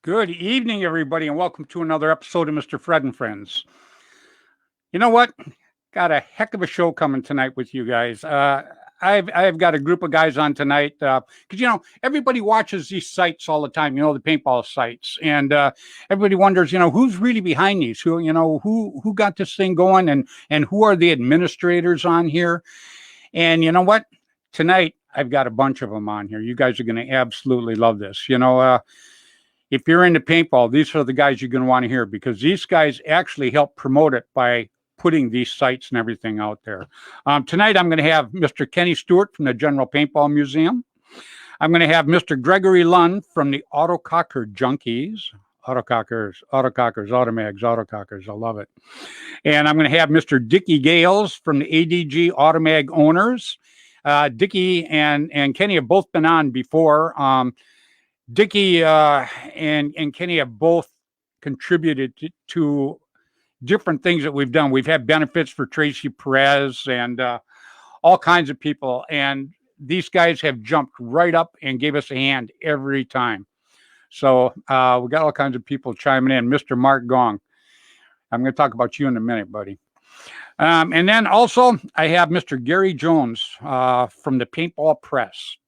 Good evening, everybody, and welcome to another episode of Mr. Fred and Friends. You know what? Got a heck of a show coming tonight with you guys. I've got a group of guys on tonight because everybody watches these sites all the time. The paintball sites, and everybody wonders, who's really behind these? Who got this thing going, and who are the administrators on here? And you know what? Tonight I've got a bunch of them on here. You guys are going to absolutely love this. If you're into paintball, these are the guys you're going to want to hear because these guys actually help promote it by putting these sites and everything out there. Tonight, I'm going to have Mr. Kenny Stewart from the General Paintball Museum. I'm going to have Mr. Gregory Lund from the Autococker Junkies. Autocockers, autocockers. I love it. And I'm going to have Mr. Dickie Gales from the ADG Automag owners. Dickie and Kenny have both been on before. Dickie and Kenny have both contributed to different things that we've done. We've had benefits for Tracy Perez and all kinds of people. And these guys have jumped right up and gave us a hand every time. So we got all kinds of people chiming in. Mr. Mark Gong, I'm going to talk about you in a minute, buddy. And then also I have Mr. Gary Jones from the Paintball Press.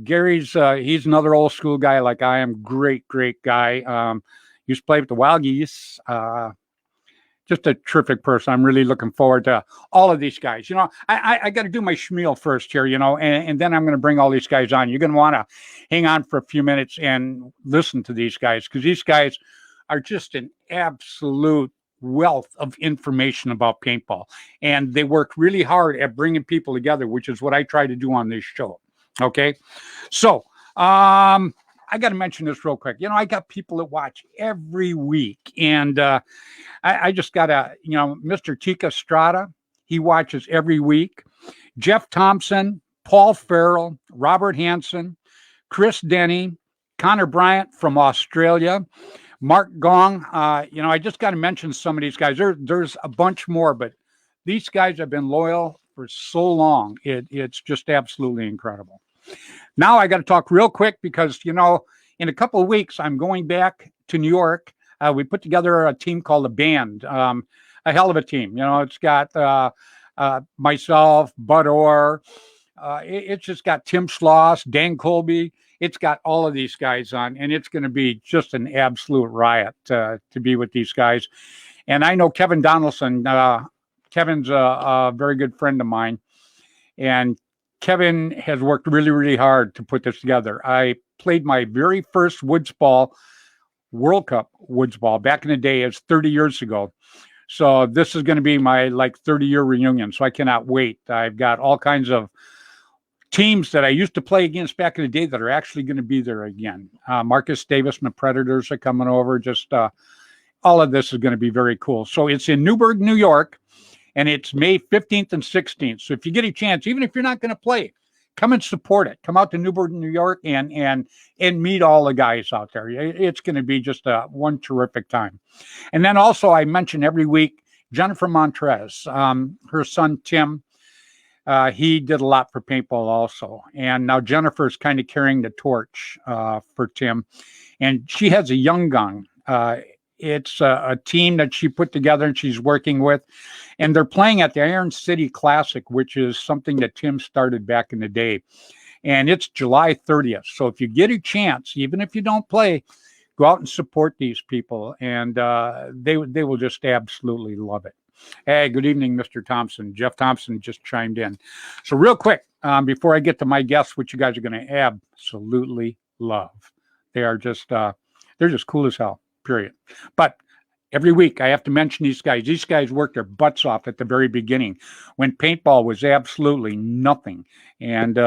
Gary's he's another old school guy like I am. Great guy. Used to play with the Wild Geese. Just a terrific person. I'm really looking forward to all of these guys. I got to do my schmeal first here, and then I'm going to bring all these guys on. You're going to want to hang on for a few minutes and listen to these guys because these guys are just an absolute wealth of information about paintball. And they work really hard at bringing people together, which is what I try to do on this show. Okay, so I got to mention this real quick. I got people that watch every week, and I just got Mr. Tika Strada. He watches every week. Jeff Thompson, Paul Farrell, Robert Hansen, Chris Denny, Connor Bryant from Australia, Mark Gong. I just got to mention some of these guys. There's a bunch more, but these guys have been loyal for so long. It's just absolutely incredible. Now I got to talk real quick because, in a couple of weeks, I'm going back to New York. We put together a team called The Band, a hell of a team. It's got myself, Bud Orr. It's just got Tim Schloss, Dan Colby. It's got all of these guys on, and it's going to be just an absolute riot to be with these guys. And I know Kevin Donaldson. Kevin's a very good friend of mine, and Kevin has worked really hard to put this together. I played my very first Woods Ball, World Cup Woods Ball back in the day. It's 30 years ago. So this is going to be my 30-year reunion. So I cannot wait. I've got all kinds of teams that I used to play against back in the day that are actually going to be there again. Marcus Davis and the Predators are coming over. Just all of this is going to be very cool. So it's in Newburgh, New York. And it's May 15th and 16th. So if you get a chance, even if you're not going to play, come and support it. Come out to Newburgh, New York, and meet all the guys out there. It's going to be just one terrific time. And then also, I mention every week, Jennifer Montrez, her son, Tim, he did a lot for paintball also. And now Jennifer's kind of carrying the torch for Tim. And she has a young gun. It's a team that she put together and she's working with. And they're playing at the Iron City Classic, which is something that Tim started back in the day. And it's July 30th. So if you get a chance, even if you don't play, go out and support these people. And they will just absolutely love it. Hey, good evening, Mr. Thompson. Jeff Thompson just chimed in. So real quick, before I get to my guests, which you guys are going to absolutely love. They're just cool as hell. Period. But every week I have to mention these guys. These guys worked their butts off at the very beginning when paintball was absolutely nothing. And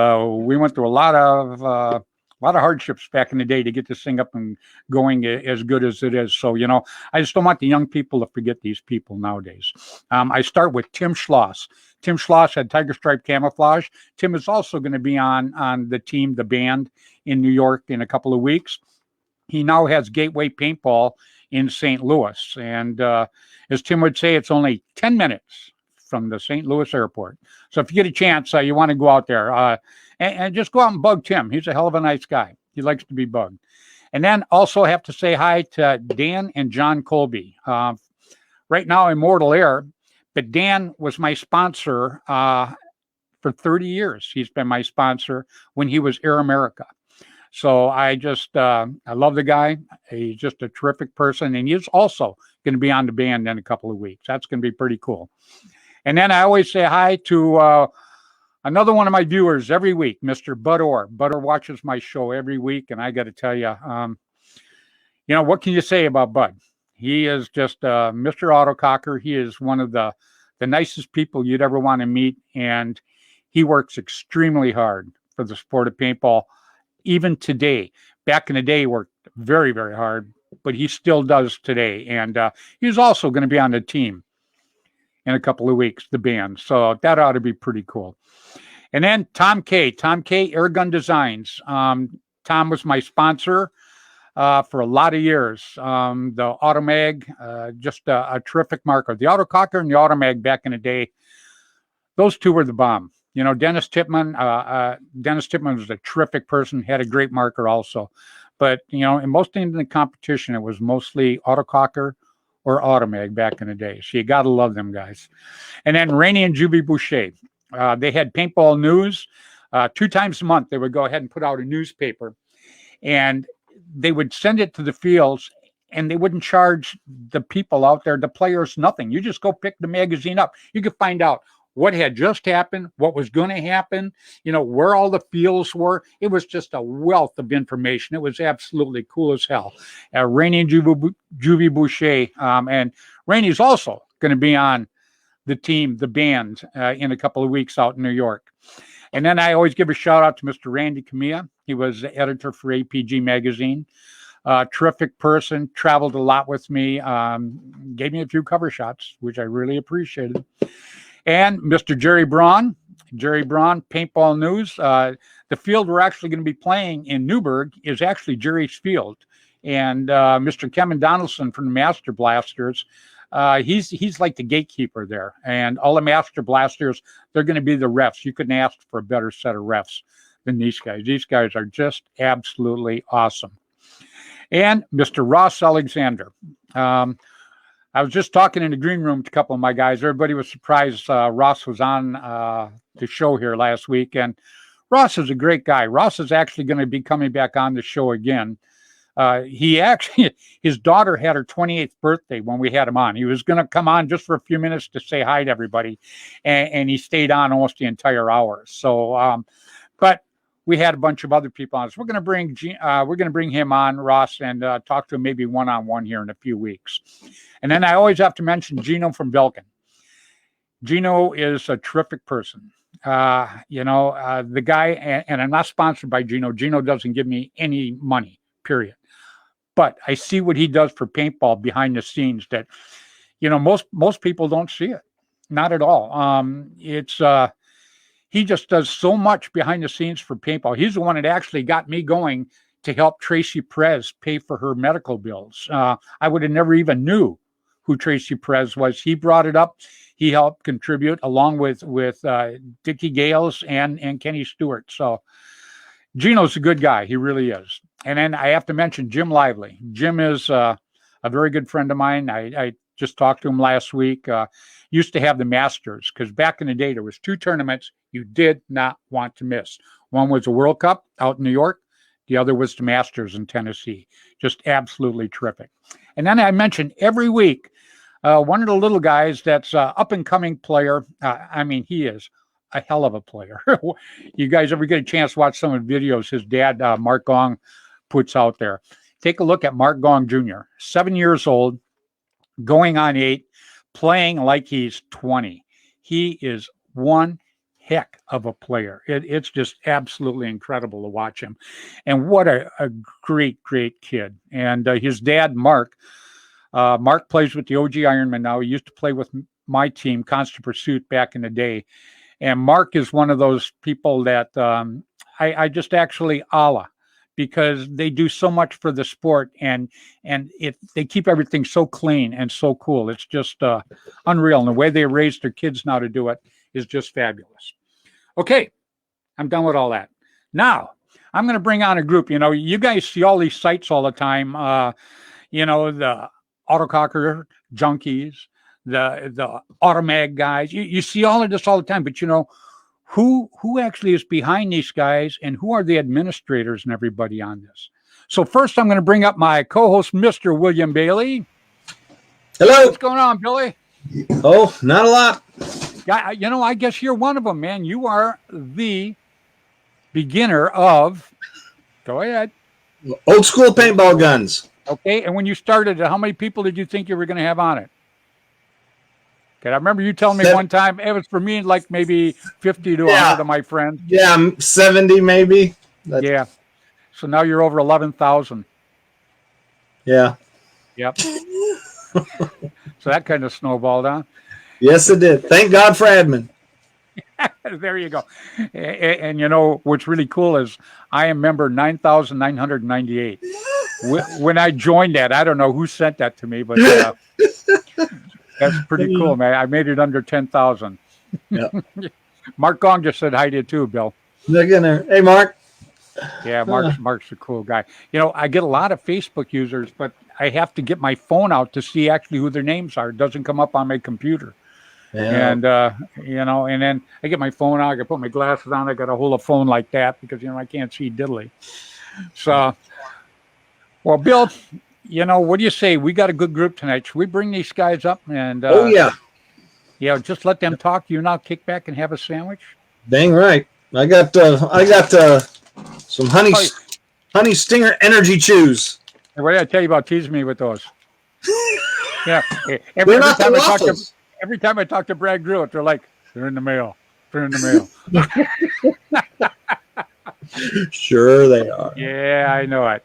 we went through a lot of hardships back in the day to get this thing up and going as good as it is. So, I just don't want the young people to forget these people nowadays. I start with Tim Schloss. Tim Schloss had Tiger Stripe Camouflage. Tim is also going to be on the team, The Band, in New York in a couple of weeks. He now has Gateway Paintball in St. Louis. And as Tim would say, it's only 10 minutes from the St. Louis airport. So if you get a chance, you want to go out there and just go out and bug Tim. He's a hell of a nice guy. He likes to be bugged. And then also have to say hi to Dan and John Colby. Right now, Immortal Air, but Dan was my sponsor for 30 years. He's been my sponsor when he was Air America. So I love the guy. He's just a terrific person. And he's also going to be on the band in a couple of weeks. That's going to be pretty cool. And then I always say hi to another one of my viewers every week, Mr. Bud Orr. Bud Orr watches my show every week. And I got to tell you, what can you say about Bud? He is just Mr. Autococker. He is one of the nicest people you'd ever want to meet. And he works extremely hard for the sport of paintball. Even today, back in the day, he worked very, very hard, but he still does today. And he's also going to be on the team in a couple of weeks, the band. So that ought to be pretty cool. And then Tom K, Airgun Designs. Tom was my sponsor for a lot of years. The Automag, just a terrific marker. The Autococker and the Automag back in the day, those two were the bomb. Dennis Tipman was a terrific person, had a great marker also. But, in most things in the competition, it was mostly Autococker or Automag back in the day. So you got to love them guys. And then Rainey and Juby Boucher. They had paintball news. 2 times a month, they would go ahead and put out a newspaper. And they would send it to the fields, and they wouldn't charge the people out there, the players, nothing. You just go pick the magazine up. You could find out what had just happened, what was going to happen, where all the fields were. It was just a wealth of information. It was absolutely cool as hell. Rainey and Juvie Boucher. And Rainey's also going to be on the team, the band, in a couple of weeks out in New York. And then I always give a shout out to Mr. Randy Camilla. He was the editor for APG Magazine. Terrific person, traveled a lot with me, gave me a few cover shots, which I really appreciated. And Mr. Jerry Braun, Paintball News. The field we're actually going to be playing in Newburgh is actually Jerry's field. And Mr. Kevin Donaldson from the Master Blasters, he's like the gatekeeper there. And all the Master Blasters, they're going to be the refs. You couldn't ask for a better set of refs than these guys. These guys are just absolutely awesome. And Mr. Ross Alexander. I was just talking in the green room to a couple of my guys. Everybody was surprised Ross was on the show here last week. And Ross is a great guy. Ross is actually going to be coming back on the show again. His daughter had her 28th birthday when we had him on. He was going to come on just for a few minutes to say hi to everybody. And he stayed on almost the entire hour. So, but we had a bunch of other people on. So we're going to bring him on, Ross, and talk to him maybe one-on-one here in a few weeks. And then I always have to mention Gino from Belkin. Gino is a terrific person. The guy, and I'm not sponsored by Gino. Gino doesn't give me any money, period. But I see what he does for paintball behind the scenes that, most people don't see it. Not at all. He just does so much behind the scenes for paintball. He's the one that actually got me going to help Tracy Perez pay for her medical bills. I would have never even knew who Tracy Perez was. He brought it up. He helped contribute along with Dickie Gales and Kenny Stewart. So Gino's a good guy. He really is. And then I have to mention Jim Lively. Jim is a very good friend of mine. I just talked to him last week. Used to have the Masters, because back in the day, there was 2 tournaments you did not want to miss. One was the World Cup out in New York. The other was the Masters in Tennessee. Just absolutely terrific. And then I mentioned every week, one of the little guys that's an up-and-coming player. He is a hell of a player. You guys ever get a chance to watch some of the videos his dad, Mark Gong, puts out there? Take a look at Mark Gong Jr., 7 years old, going on 8, playing like he's 20. He is one heck of a player. It's just absolutely incredible to watch him. And what a great, great kid. And his dad, Mark plays with the OG Ironman now. He used to play with my team, Constant Pursuit, back in the day. And Mark is one of those people that I just actually Allah, because they do so much for the sport, and they keep everything so clean and so cool. It's just unreal. And the way they raise their kids now to do it is just fabulous. Okay, I'm done with all that. Now, I'm going to bring on a group. You guys see all these sites all the time. The autococker junkies, the automag guys. You see all of this all the time. But who actually is behind these guys, and who are the administrators and everybody on this? So first, I'm going to bring up my co-host, Mr. William Bailey. Hello. What's going on, Billy? Oh, not a lot. I guess you're one of them, man. You are the beginner of. Go ahead. Old school paintball guns. Okay, and when you started, how many people did you think you were going to have on it? Okay, I remember you telling me one time it was for me like maybe 50 to 100 of my friends. Yeah, 70 maybe. Yeah. So now you're over 11,000. Yeah. Yep. So that kind of snowballed, huh? Yes, it did. Thank God for admin. There you go. And what's really cool is I am member 9,998. When I joined that, I don't know who sent that to me, but that's pretty cool, man. I made it under 10,000. Yeah. Mark Gong just said hi to you too, Bill. Look in there. Hey, Mark. Yeah, Mark's a cool guy. I get a lot of Facebook users, but I have to get my phone out to see actually who their names are. It doesn't come up on my computer. Yeah. And, and then I get my phone out. I can put my glasses on. I got to hold a phone like that because, I can't see diddly. So, well, Bill, what do you say? We got a good group tonight. Should we bring these guys up and just let them talk to you and I'll kick back and have a sandwich? Dang right. I got some honey stinger energy chews. What did I tell you about teasing me with those? Yeah. Every time I talk to Brad Gruitt, they're like, they're in the mail. They're in the mail. Sure they are. Yeah, I know it.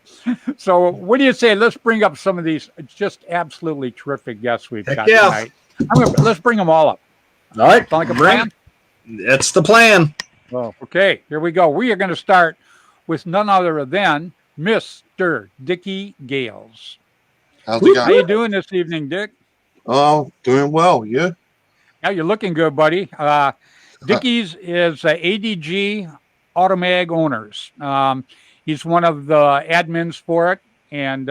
So what do you say? Let's bring up some of these just absolutely terrific guests we've got tonight. Let's bring them all up. All right. Sound like a plan? That's the plan. Well, okay, here we go. We are going to start with none other than Mr. Dickie Gales. How's it going? How you doing this evening, Dick? Oh, doing well. Yeah. Yeah, you're looking good, buddy. Dickie's is ADG Automag Owners. He's one of the admins for it and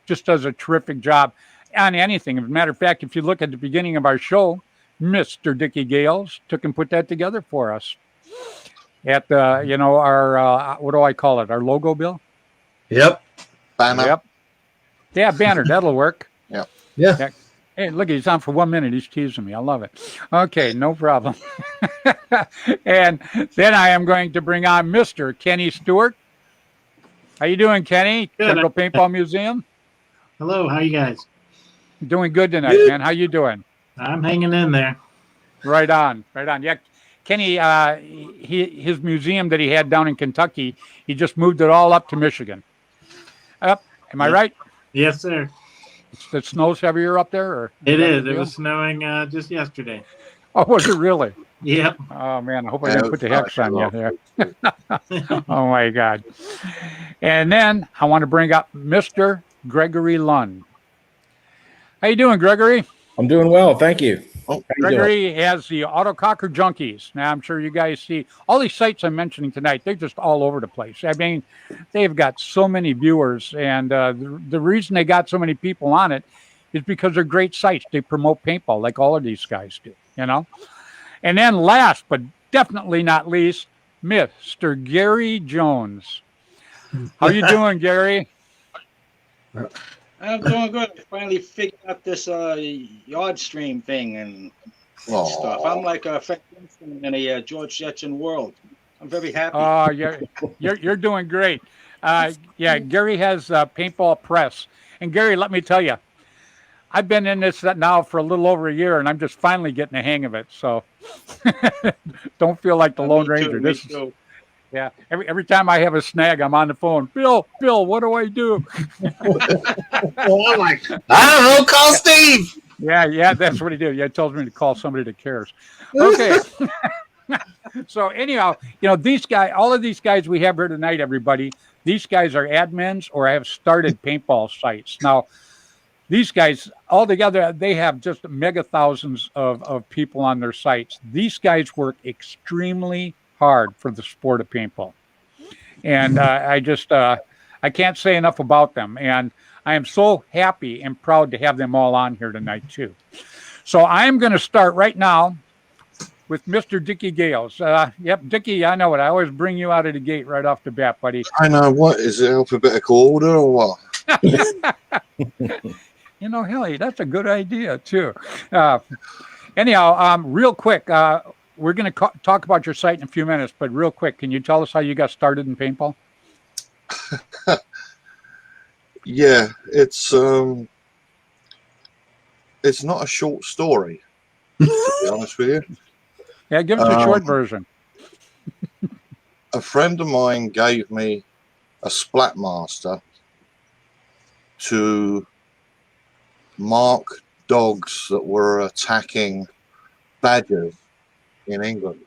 just does a terrific job on anything. As a matter of fact, if you look at the beginning of our show, Mr. Dickie Gales took and put that together for us at our what do I call it? Our logo, Bill? Yep. Banner. Yep. Yeah, banner. That'll work. Yep. Yeah. Hey, look, he's on for 1 minute. He's teasing me. I love it. Okay, no problem. And then I am going to bring on Mr. Kenny Stewart. How you doing, Kenny? Good. Central Paintball Museum. Hello, how you guys? Doing good tonight, man. How you doing? I'm hanging in there. Right on. Yeah, Kenny, his museum that he had down in Kentucky, he just moved it all up to Michigan. Am I right? Yes, sir. It snows heavier up there? Or It is. It was snowing just yesterday. Oh, was it really? Yep. Oh, man, I hope I didn't put the hex on you there. Oh, my God. And then I want to bring up Mr. Gregory Lund. How you doing, Gregory? I'm doing well, thank you. Gregory has the Autococker Junkies. Now, I'm sure you guys see all these sites I'm mentioning tonight. They're just all over the place. I mean, they've got so many viewers, and the reason they got so many people on it is because they're great sites. They promote paintball like all of these guys do, And then last, but definitely not least, Mr. Gary Jones. How you doing, Gary? I'm doing good. I finally figured out this yard stream thing and stuff. I'm like a Fred Schultz in a George Jetson world. I'm very happy. Oh, you're doing great. Yeah, Gary has Paintball Press. And Gary, let me tell you, I've been in this now for a little over a year, and I'm just finally getting the hang of it. So don't feel like the Lone Ranger. Me too. Yeah, every time I have a snag, I'm on the phone. Bill, what do I do? Well, I'm like, I don't know, call Steve. Yeah, that's what he did. Yeah, he tells me to call somebody that cares. Okay. So anyhow, these guys, all of these guys we have here tonight, everybody, these guys are admins or have started paintball sites. Now, these guys, all together, they have just mega thousands of people on their sites. These guys work extremely hard for the sport of paintball. And I can't say enough about them. And I am so happy and proud to have them all on here tonight, too. So I am going to start right now with Mr. Dickie Gales. Yep, Dickie, I know it. I always bring you out of the gate right off the bat, buddy. I know. What is it, alphabetical order or what? You know, Hilly, that's a good idea, too. Anyhow, real quick, we're going to talk about your site in a few minutes, but real quick, can you tell us how you got started in paintball? Yeah, it's not a short story, to be honest with you. Yeah, give us a short version. A friend of mine gave me a splat master to mark dogs that were attacking badgers in England.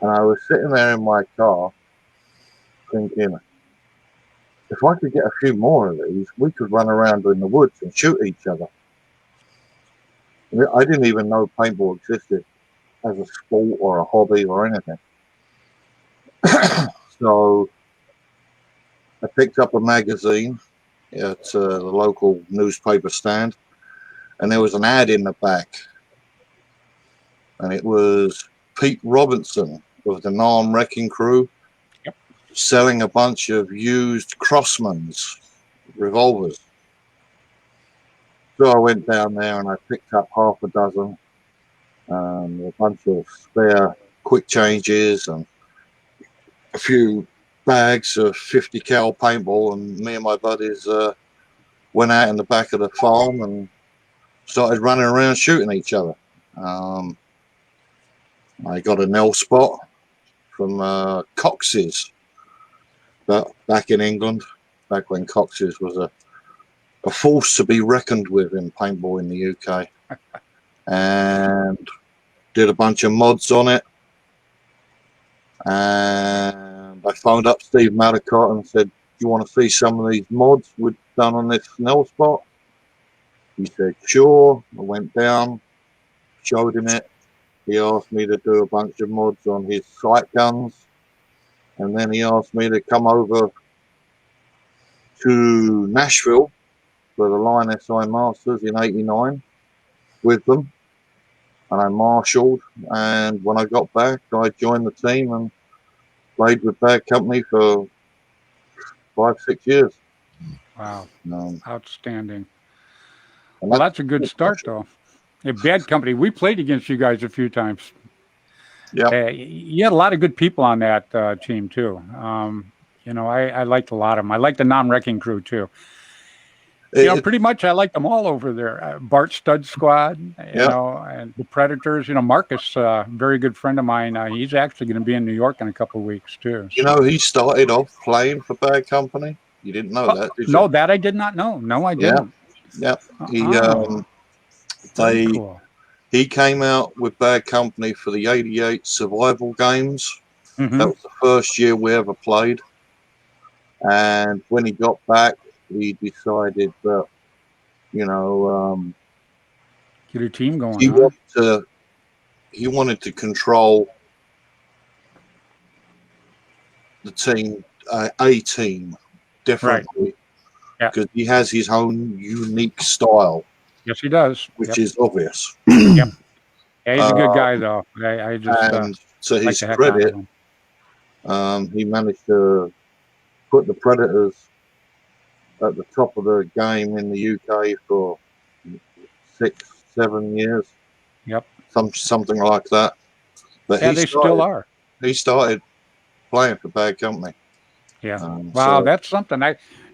And I was sitting there in my car thinking, if I could get a few more of these, we could run around in the woods and shoot each other. I didn't even know paintball existed as a sport or a hobby or anything. So I picked up a magazine at the local newspaper stand, and there was an ad in the back, and it was Pete Robinson of the Narm Wrecking Crew selling a bunch of used Crossman's revolvers. So I went down there and I picked up half a dozen, a bunch of spare quick changes and a few bags of 50 cal paintball, and me and my buddies went out in the back of the farm and started running around shooting each other. I got a Nell spot from Cox's, but back in England, back when Cox's was a force to be reckoned with in paintball in the UK, and did a bunch of mods on it. And I phoned up Steve Madicott and said, "Do you want to see some of these mods we've done on this Nell spot?" He said, "Sure." I went down, showed him it. He asked me to do a bunch of mods on his sight guns, and then he asked me to come over to Nashville for the Line SI Masters in '89 with them, and I marshalled. And when I got back, I joined the team and played with Bad Company for 5-6 years. Wow, Um, outstanding. and Well, that's a good start, though. A Bad Company. We played against you guys a few times. Yeah. You had a lot of good people on that team, too. You know, I liked a lot of them. I liked the Non-Wrecking Crew, too. You know, pretty much I like them all over there. Bart Stud Squad, you know, and the Predators. You know, Marcus, very good friend of mine. He's actually going to be in New York in a couple of weeks, too. You know, he started off playing for Bad Company. You didn't know that, did you? No, that I did not know. No, I didn't. Yeah. Cool. He came out with Bad Company for the '88 survival games. Mm-hmm. That was the first year we ever played. And when he got back, he decided that, you know, get a team going. He wanted to control the team, a team, differently, because he has his own unique style. Yes, he does, which is obvious. Yep. Yeah, he's a good guy, though. I just and to his like credit, he managed to put the Predators at the top of the game in the UK for 6-7 years. Yep. Something like that. But they still are. He started playing for Bad Company. Yeah. Wow, that's something.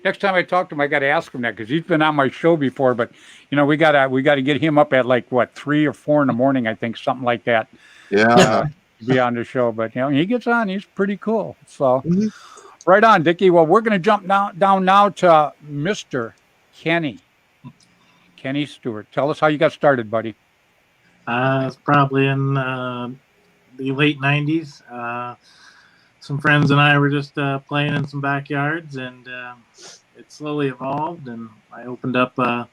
Next time I talk to him, I got to ask him that, because he's been on my show before. But you know, we gotta get him up at like 3 or 4 in the morning, I think, something like that. Yeah. To be on the show, but you know, he gets on. He's pretty cool. So, right on, Dickie. Well, we're gonna jump down now to Mr. Kenny Stewart. Tell us how you got started, buddy. It's probably in the late '90s. Some friends and I were just playing in some backyards, and it slowly evolved. And I opened up a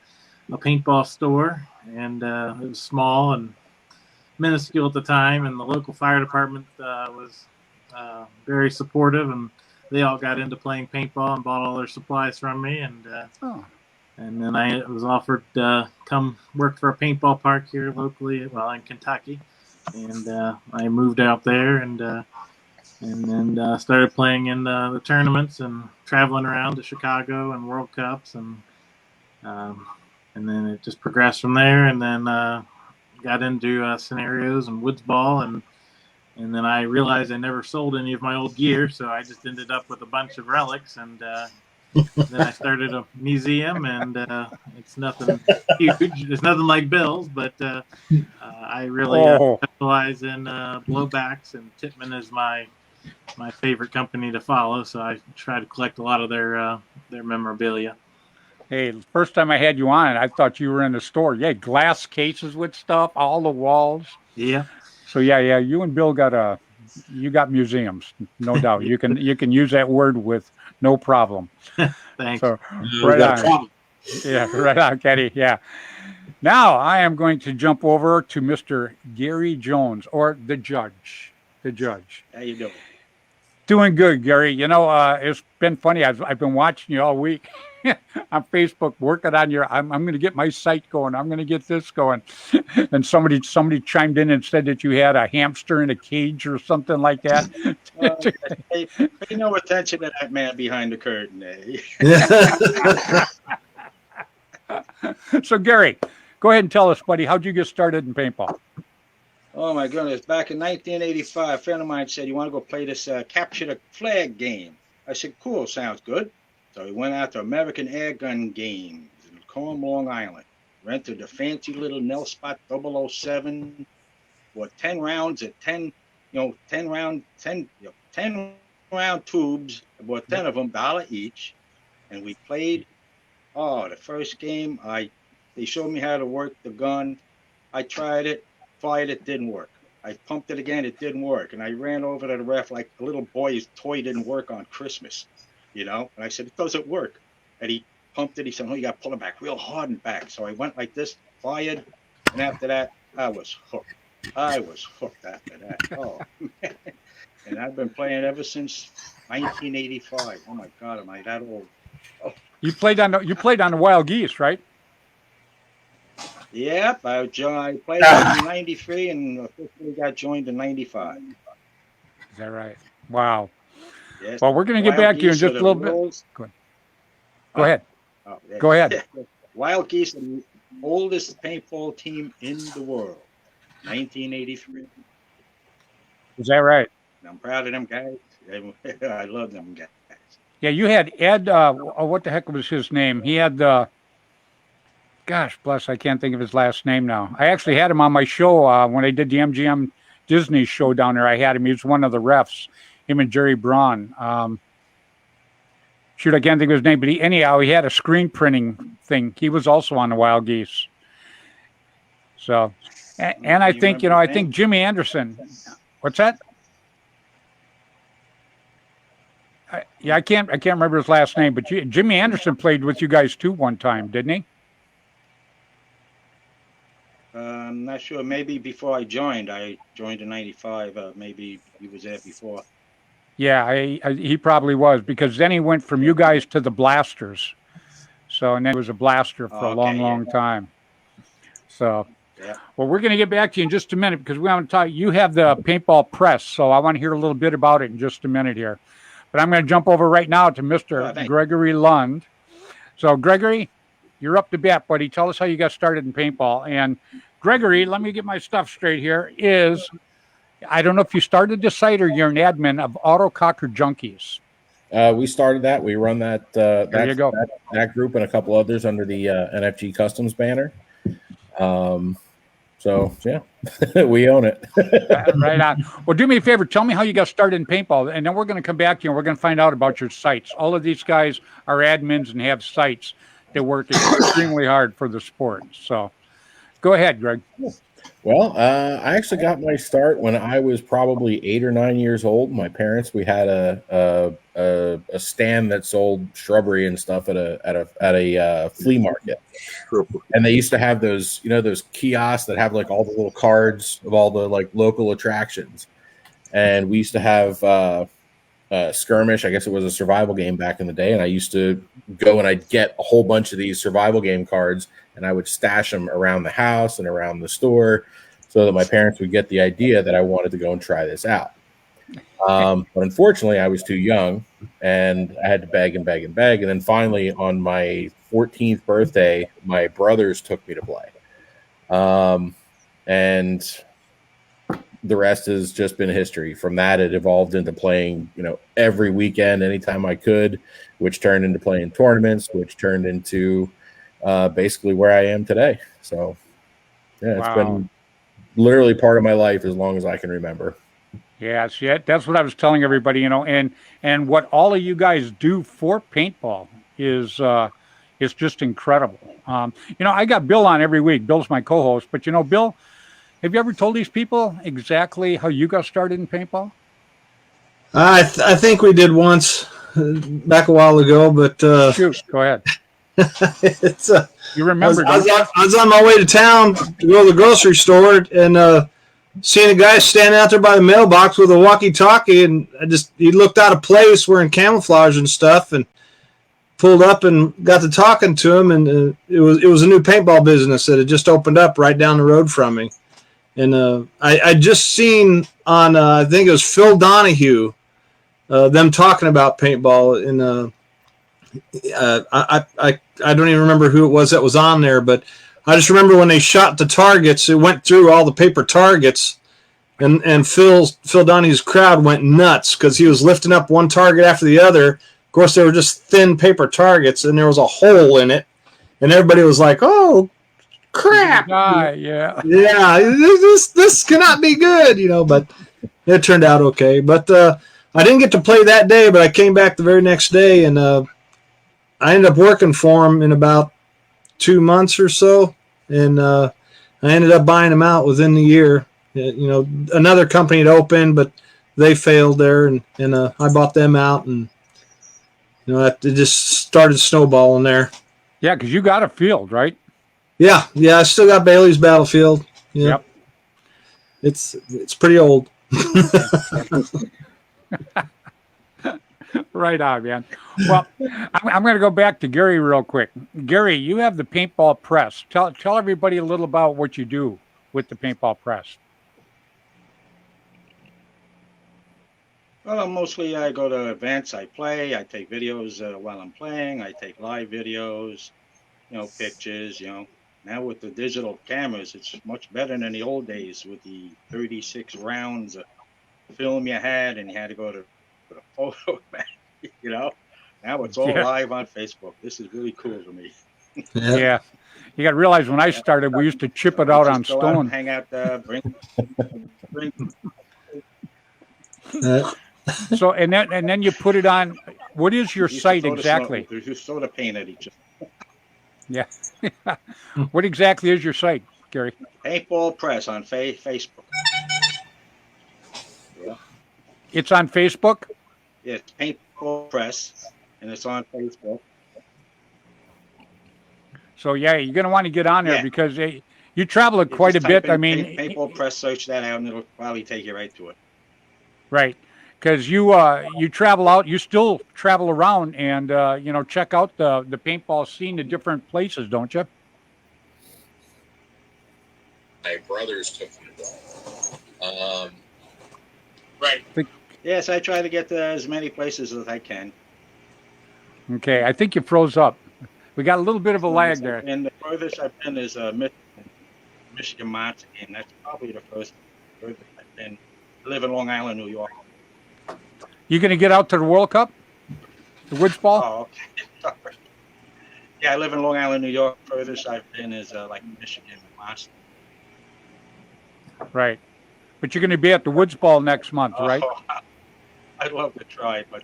paintball store, and it was small and minuscule at the time. And the local fire department was very supportive, and they all got into playing paintball and bought all their supplies from me. And then I was offered to come work for a paintball park here locally, in Kentucky. And I moved out there and then started playing in the tournaments and traveling around to Chicago and World Cups. And then it just progressed from there. And then got into scenarios and woods ball. And then I realized I never sold any of my old gear. So I just ended up with a bunch of relics. And then I started a museum, and it's nothing huge. It's nothing like Bill's, but I really specialize in blowbacks, and Tippmann is my favorite company to follow. So I try to collect a lot of their memorabilia. Hey, first time I had you on, I thought you were in the store. You had glass cases with stuff, all the walls. Yeah. So yeah, you and Bill got museums, no doubt. You can use that word with no problem. Thanks. So, right on. Yeah, right on, Kenny. Yeah. Now I am going to jump over to Mr. Gary Jones, or the Judge. The Judge. How you doing? Doing good, Gary. You know, it's been funny. I've been watching you all week on Facebook, working on your. I'm going to get my site going. I'm going to get this going. And somebody chimed in and said that you had a hamster in a cage or something like that. Pay no attention to that man behind the curtain. So, Gary, go ahead and tell us, buddy, how'd you get started in paintball? Oh my goodness! Back in 1985, a friend of mine said, "You want to go play this capture the flag game?" I said, "Cool, sounds good." So we went out to American Air Gun Games in Colm, Long Island. Rented a fancy little Nelspot 007 for 10 rounds at 10 round tubes. I bought 10 of them, $1 each, and we played. Oh, the first game, they showed me how to work the gun. I tried it. Fired it, didn't work. I pumped it again, it didn't work. And I ran over to the ref like a little boy's toy didn't work on Christmas, And I said, it doesn't work. And he pumped it. He said, no, you got to pull it back real hard and back. So I went like this, fired. And after that, I was hooked. After that. Oh, man. And I've been playing ever since 1985. Oh, my God, am I that old? Oh. You played on the Wild Geese, right? Yep, I played in 93 and officially got joined in 95. Is that right? Wow. Yes. Well, we're going to get back to you in just a little bit. Go ahead. Go ahead. Wild Geese are the oldest paintball team in the world, 1983. Is that right? And I'm proud of them guys. I love them guys. Yeah, you had Ed, what the heck was his name? He had gosh bless, I can't think of his last name now. I actually had him on my show when I did the MGM Disney show down there. I had him. He was one of the refs, him and Jerry Braun. Shoot, I can't think of his name, but he had a screen printing thing. He was also on the Wild Geese. So, and I think, I think Jimmy Anderson. What's that? I can't remember his last name, but Jimmy Anderson played with you guys too one time, didn't he? I'm not sure. Maybe before I joined in 95. Maybe he was there before. Yeah, he probably was, because then he went from you guys to the Blasters. So, and then it was a Blaster for a long time. So, well, we're going to get back to you in just a minute, because we want to talk. You have the paintball press, so I want to hear a little bit about it in just a minute here. But I'm going to jump over right now to Mr. Gregory Lund. So, Gregory, you're up to bat, buddy. Tell us how you got started in paintball. And Gregory, let me get my stuff straight here, I don't know if you started the site or you're an admin of Autococker Junkies. We started that. We run that there you go. that group and a couple others under the NFG Customs banner. So, yeah, we own it. Right on. Well, do me a favor. Tell me how you got started in paintball, and then we're going to come back to you, and we're going to find out about your sites. All of these guys are admins and have sites that work extremely hard for the sport. So go ahead, Greg. Well, I actually got my start when I was probably 8 or 9 years old. My parents, we had a stand that sold shrubbery and stuff at a flea market, and they used to have those, those kiosks that have like all the little cards of all the like local attractions. and we used to have skirmish. I guess it was a survival game back in the day, and I used to go and I'd get a whole bunch of these survival game cards, and I would stash them around the house and around the store so that my parents would get the idea that I wanted to go and try this out. But unfortunately, I was too young, and I had to beg and beg and beg. And then finally, on my 14th birthday, my brothers took me to play. And the rest has just been history. From that, it evolved into playing, every weekend, anytime I could, which turned into playing tournaments, which turned into basically where I am today. So, yeah, it's been literally part of my life as long as I can remember. Yes, yeah, that's what I was telling everybody, and what all of you guys do for paintball is just incredible. I got Bill on every week. Bill's my co-host, but Bill, have you ever told these people exactly how you got started in paintball? I think we did once back a while ago, but shoot, go ahead. It's you remember? I was on my way to town to go to the grocery store and seeing a guy standing out there by the mailbox with a walkie-talkie, and he looked out of place wearing camouflage and stuff, and pulled up and got to talking to him, and it was a new paintball business that had just opened up right down the road from me. And I just seen on I think it was Phil Donahue them talking about paintball, and I don't even remember who it was that was on there, but I just remember when they shot the targets, it went through all the paper targets, and Phil Donahue's crowd went nuts because he was lifting up one target after the other. Of course, they were just thin paper targets, and there was a hole in it, and everybody was like, "Oh, crap! Yeah, this cannot be good," But it turned out okay. But I didn't get to play that day, but I came back the very next day, and I ended up working for him in about 2 months or so, and I ended up buying them out within the year. Another company had opened, but they failed there, and I bought them out, and it just started snowballing there. Yeah, because you got a field, right? Yeah, I still got Bailey's Battlefield. Yeah. Yep. It's pretty old. Right on, man. Well, I'm going to go back to Gary real quick. Gary, you have the paintball press. Tell everybody a little about what you do with the paintball press. Well, mostly I go to events, I play, I take videos while I'm playing, I take live videos, pictures, Now with the digital cameras, it's much better than the old days with the 36 rounds of film you had, and you had to go to the photo back, Now it's all live on Facebook. This is really cool to me. Yeah. You got to realize when I started, we used to chip it out on stone. Hang out, bring. So and then you put it on. What is your site exactly? You throw the paint at each other. Yeah. What exactly is your site, Gary? Paintball Press on Facebook. Yeah. It's on Facebook? Yeah, it's Paintball Press, and it's on Facebook. So, you're going to want to get on there because you travel it quite a bit. I mean, Paintball Press, search that out, and it'll probably take you right to it. Right. Because you travel out, you still travel around and, check out the paintball scene in different places, don't you? My brothers took me to right. Yes, I try to get to as many places as I can. Okay, I think you froze up. We got a little bit of a lag there. And the furthest I've been is Michigan Monster game. That's probably the furthest I've been. I live in Long Island, New York. You going to get out to the World Cup? The Woods Ball? Oh, okay. Yeah, I live in Long Island, New York. Furthest I've been is Michigan Monster. Right. But you're going to be at the Woods Ball next month, right? I'd love to try, but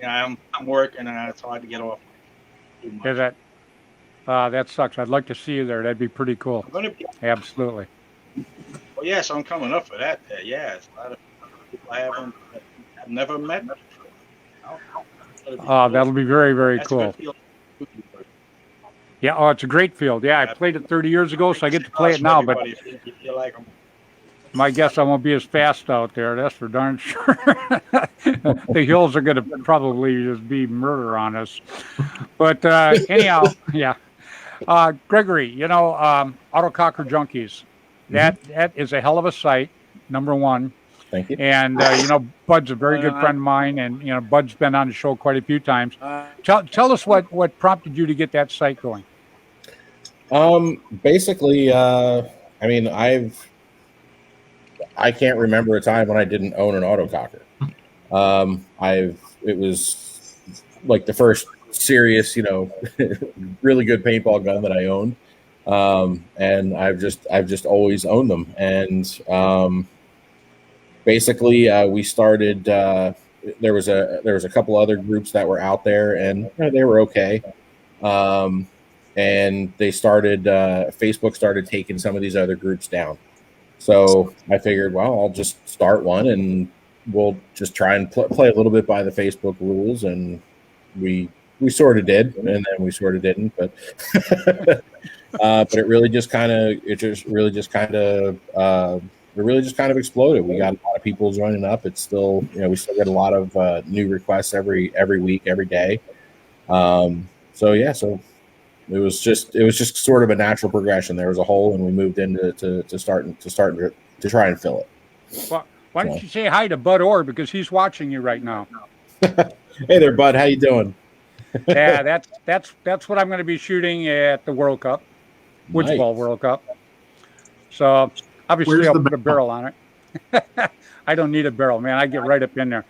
I'm working and it's hard to get off. Yeah, that sucks. I'd like to see you there. That'd be pretty cool. Absolutely. Well, yes, I'm coming up for that. It's a lot of people I've never met. That'll be very, very cool. Yeah, it's a great field. Yeah, I played it 30 years ago, so I get to play it now. But My guess I won't be as fast out there. That's for darn sure. The hills are going to probably just be murder on us. But anyhow, yeah. Gregory, Autococker Junkies. That is a hell of a site, number one. Thank you. And Bud's a very good friend of mine, and Bud's been on the show quite a few times. Tell us what prompted you to get that site going. Basically, I mean, I can't remember a time when I didn't own an autococker. It was like the first serious, really good paintball gun that I owned. And I've just always owned them. And, basically, we started, there was a couple other groups that were out there, and they were okay. And they started, Facebook started taking some of these other groups down. So I figured, well, I'll just start one, and we'll just try and play a little bit by the Facebook rules. And we sort of did, and then we sort of didn't, but but it really just kind of exploded. We got a lot of people joining up. It's still, we still get a lot of new requests every week, every day. So it was just sort of a natural progression. There was a hole, and we moved into to try and fill it. Well, why don't you say hi to Bud Orr, because he's watching you right now. Hey there, Bud. How you doing? Yeah, that's what I'm going to be shooting at the World Cup, Woods Ball World Cup. So obviously I'll put a barrel on it. I don't need a barrel, man. I get right up in there.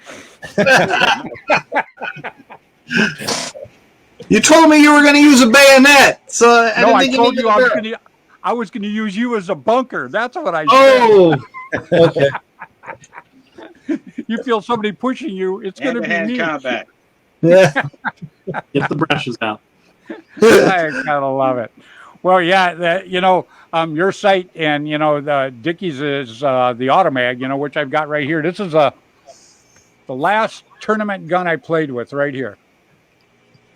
You told me you were going to use a bayonet, so I told you I was going to use you as a bunker. That's what I said. Oh, okay. You feel somebody pushing you, it's going to be me. Combat. Yeah. Get the brushes out. I kind of love it. Well, yeah, your site and, the Dickies is the Automag, which I've got right here. This is the last tournament gun I played with right here.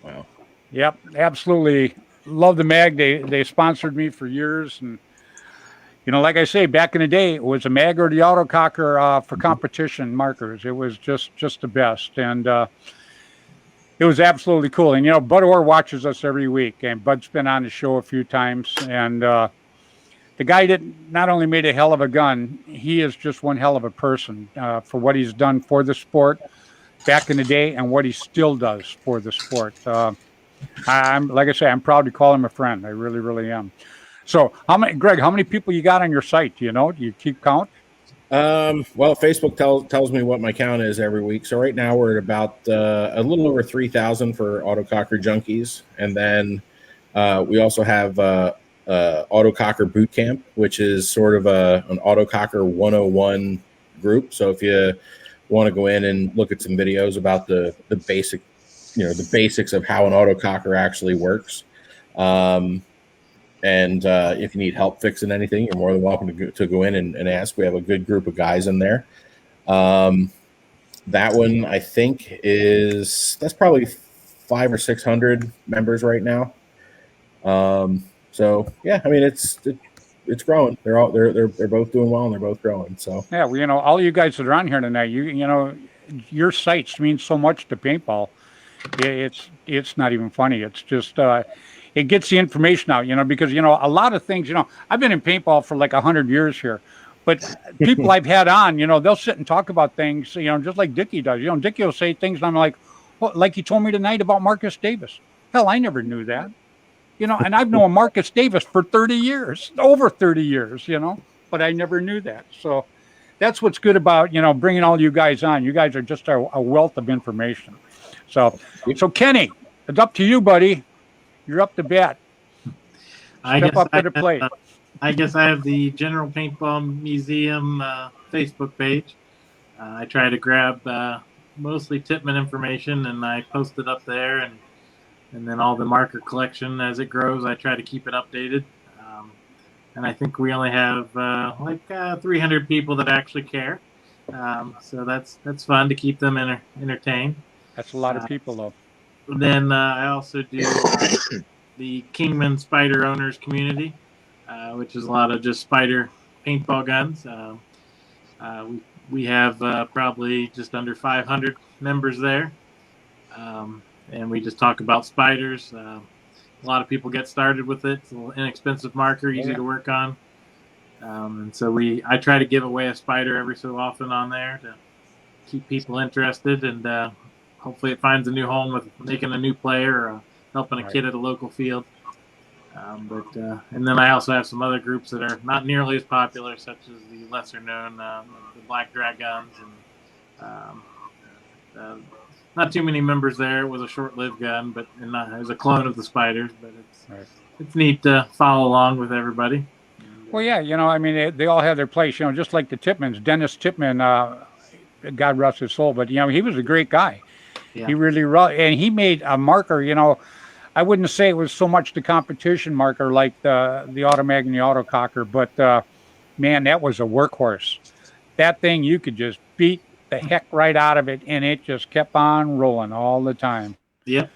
Wow. Yep, absolutely love the mag. They sponsored me for years, and like I say, back in the day, it was a mag or the autococker for competition markers. It was just the best, and it was absolutely cool. And Bud Orr watches us every week, and Bud's been on the show a few times, and the guy not only made a hell of a gun, he is just one hell of a person for what he's done for the sport back in the day and what he still does for the sport. Like I say, I'm proud to call him a friend. I really, really am. So, Greg, how many people you got on your site? Do you know? Do you keep count? Well, Facebook tells me what my count is every week. So right now we're at about a little over 3,000 for Autococker Junkies, and then we also have Autococker Boot Camp, which is sort of an Autococker 101 group. So if you want to go in and look at some videos about the basic, the basics of how an autococker actually works. And if you need help fixing anything, you're more than welcome to go in and ask. We have a good group of guys in there. That one, I think, that's probably 500 or 600 members right now. So yeah, I mean, it's growing. They're both doing well, and they're both growing. So yeah, well, all you guys that are on here tonight, your sites mean so much to paintball. It's not even funny. It's just it gets the information out, because a lot of things, I've been in paintball for like 100 years here, but people I've had on, they'll sit and talk about things, just like Dickie does. Dickie will say things, and I'm like, well, like he told me tonight about Marcus Davis. Hell, I never knew that. And I've known Marcus Davis for 30 years, over 30 years, but I never knew that. So that's what's good about, bringing all you guys on. You guys are just a wealth of information. So Kenny, it's up to you, buddy. You're up to bat. Step up to the plate. I guess I have the General Paintball Museum Facebook page. I try to grab mostly Tippmann information, and I post it up there, and then all the marker collection as it grows, I try to keep it updated. And I think we only have 300 people that actually care. So that's fun to keep them entertained. That's a lot of people, though. Then I also do the Kingman Spider Owners Community, which is a lot of just Spider paintball guns. We have probably just under 500 members there, and we just talk about spiders. A lot of people get started with it. It's a little inexpensive marker, easy to work on. And so I try to give away a spider every so often on there to keep people interested, and hopefully it finds a new home with making a new player or helping a kid at a local field. And then I also have some other groups that are not nearly as popular, such as the lesser known the Black Dragons, and not too many members there. It was a short-lived gun, but it was a clone of the spiders. But it's neat to follow along with everybody. Well, yeah, I mean, they all have their place, just like the Tipmans. Dennis Tipman, God rest his soul, but, he was a great guy. Yeah. He really, and he made a marker, I wouldn't say it was so much the competition marker like the Automag and the Autococker, but, man, that was a workhorse. That thing, you could just beat the heck right out of it, and it just kept on rolling all the time. Yep.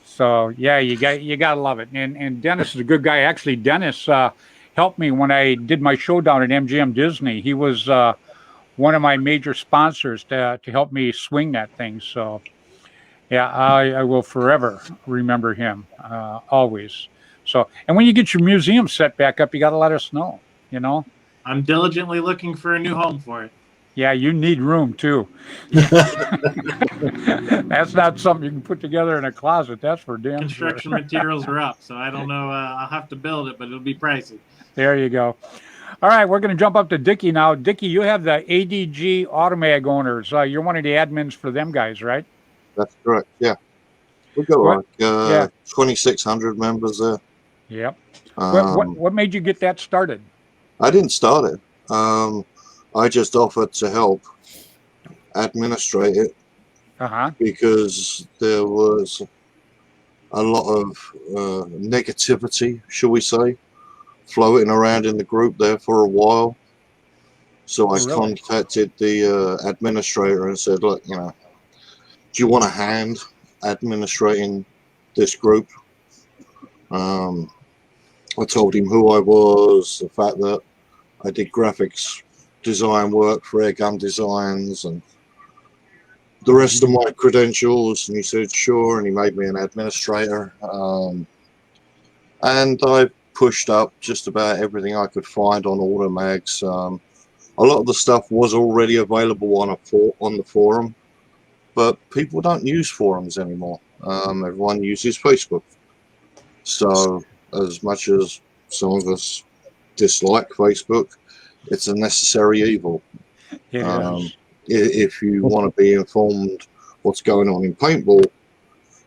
So, yeah, you got to love it. And Dennis is a good guy. Actually, Dennis helped me when I did my showdown at MGM Disney. He was one of my major sponsors to help me swing that thing. So, yeah, I will forever remember him, always. So, and when you get your museum set back up, you got to let us know, I'm diligently looking for a new home for it. Yeah, you need room, too. That's not something you can put together in a closet. That's for damn Construction sure. materials are up, so I don't know. I'll have to build it, but it'll be pricey. There you go. All right, we're going to jump up to Dickie now. Dickie, you have the ADG Automag owners. You're one of the admins for them guys, right? That's correct, yeah. We've got 2,600 members there. Yep. What made you get that started? I didn't start it. I just offered to help administrate it because there was a lot of negativity, shall we say, floating around in the group there for a while. So I contacted the administrator and said, look, do you want a hand administrating this group? I told him who I was, the fact that I did graphics design work for Airgun Designs and the rest of my credentials, and he said sure, and he made me an administrator, and I pushed up just about everything I could find on Automags. A lot of the stuff was already available on the forum, but people don't use forums anymore. Everyone uses Facebook. So as much as some of us dislike Facebook, it's a necessary evil. If you want to be informed what's going on in paintball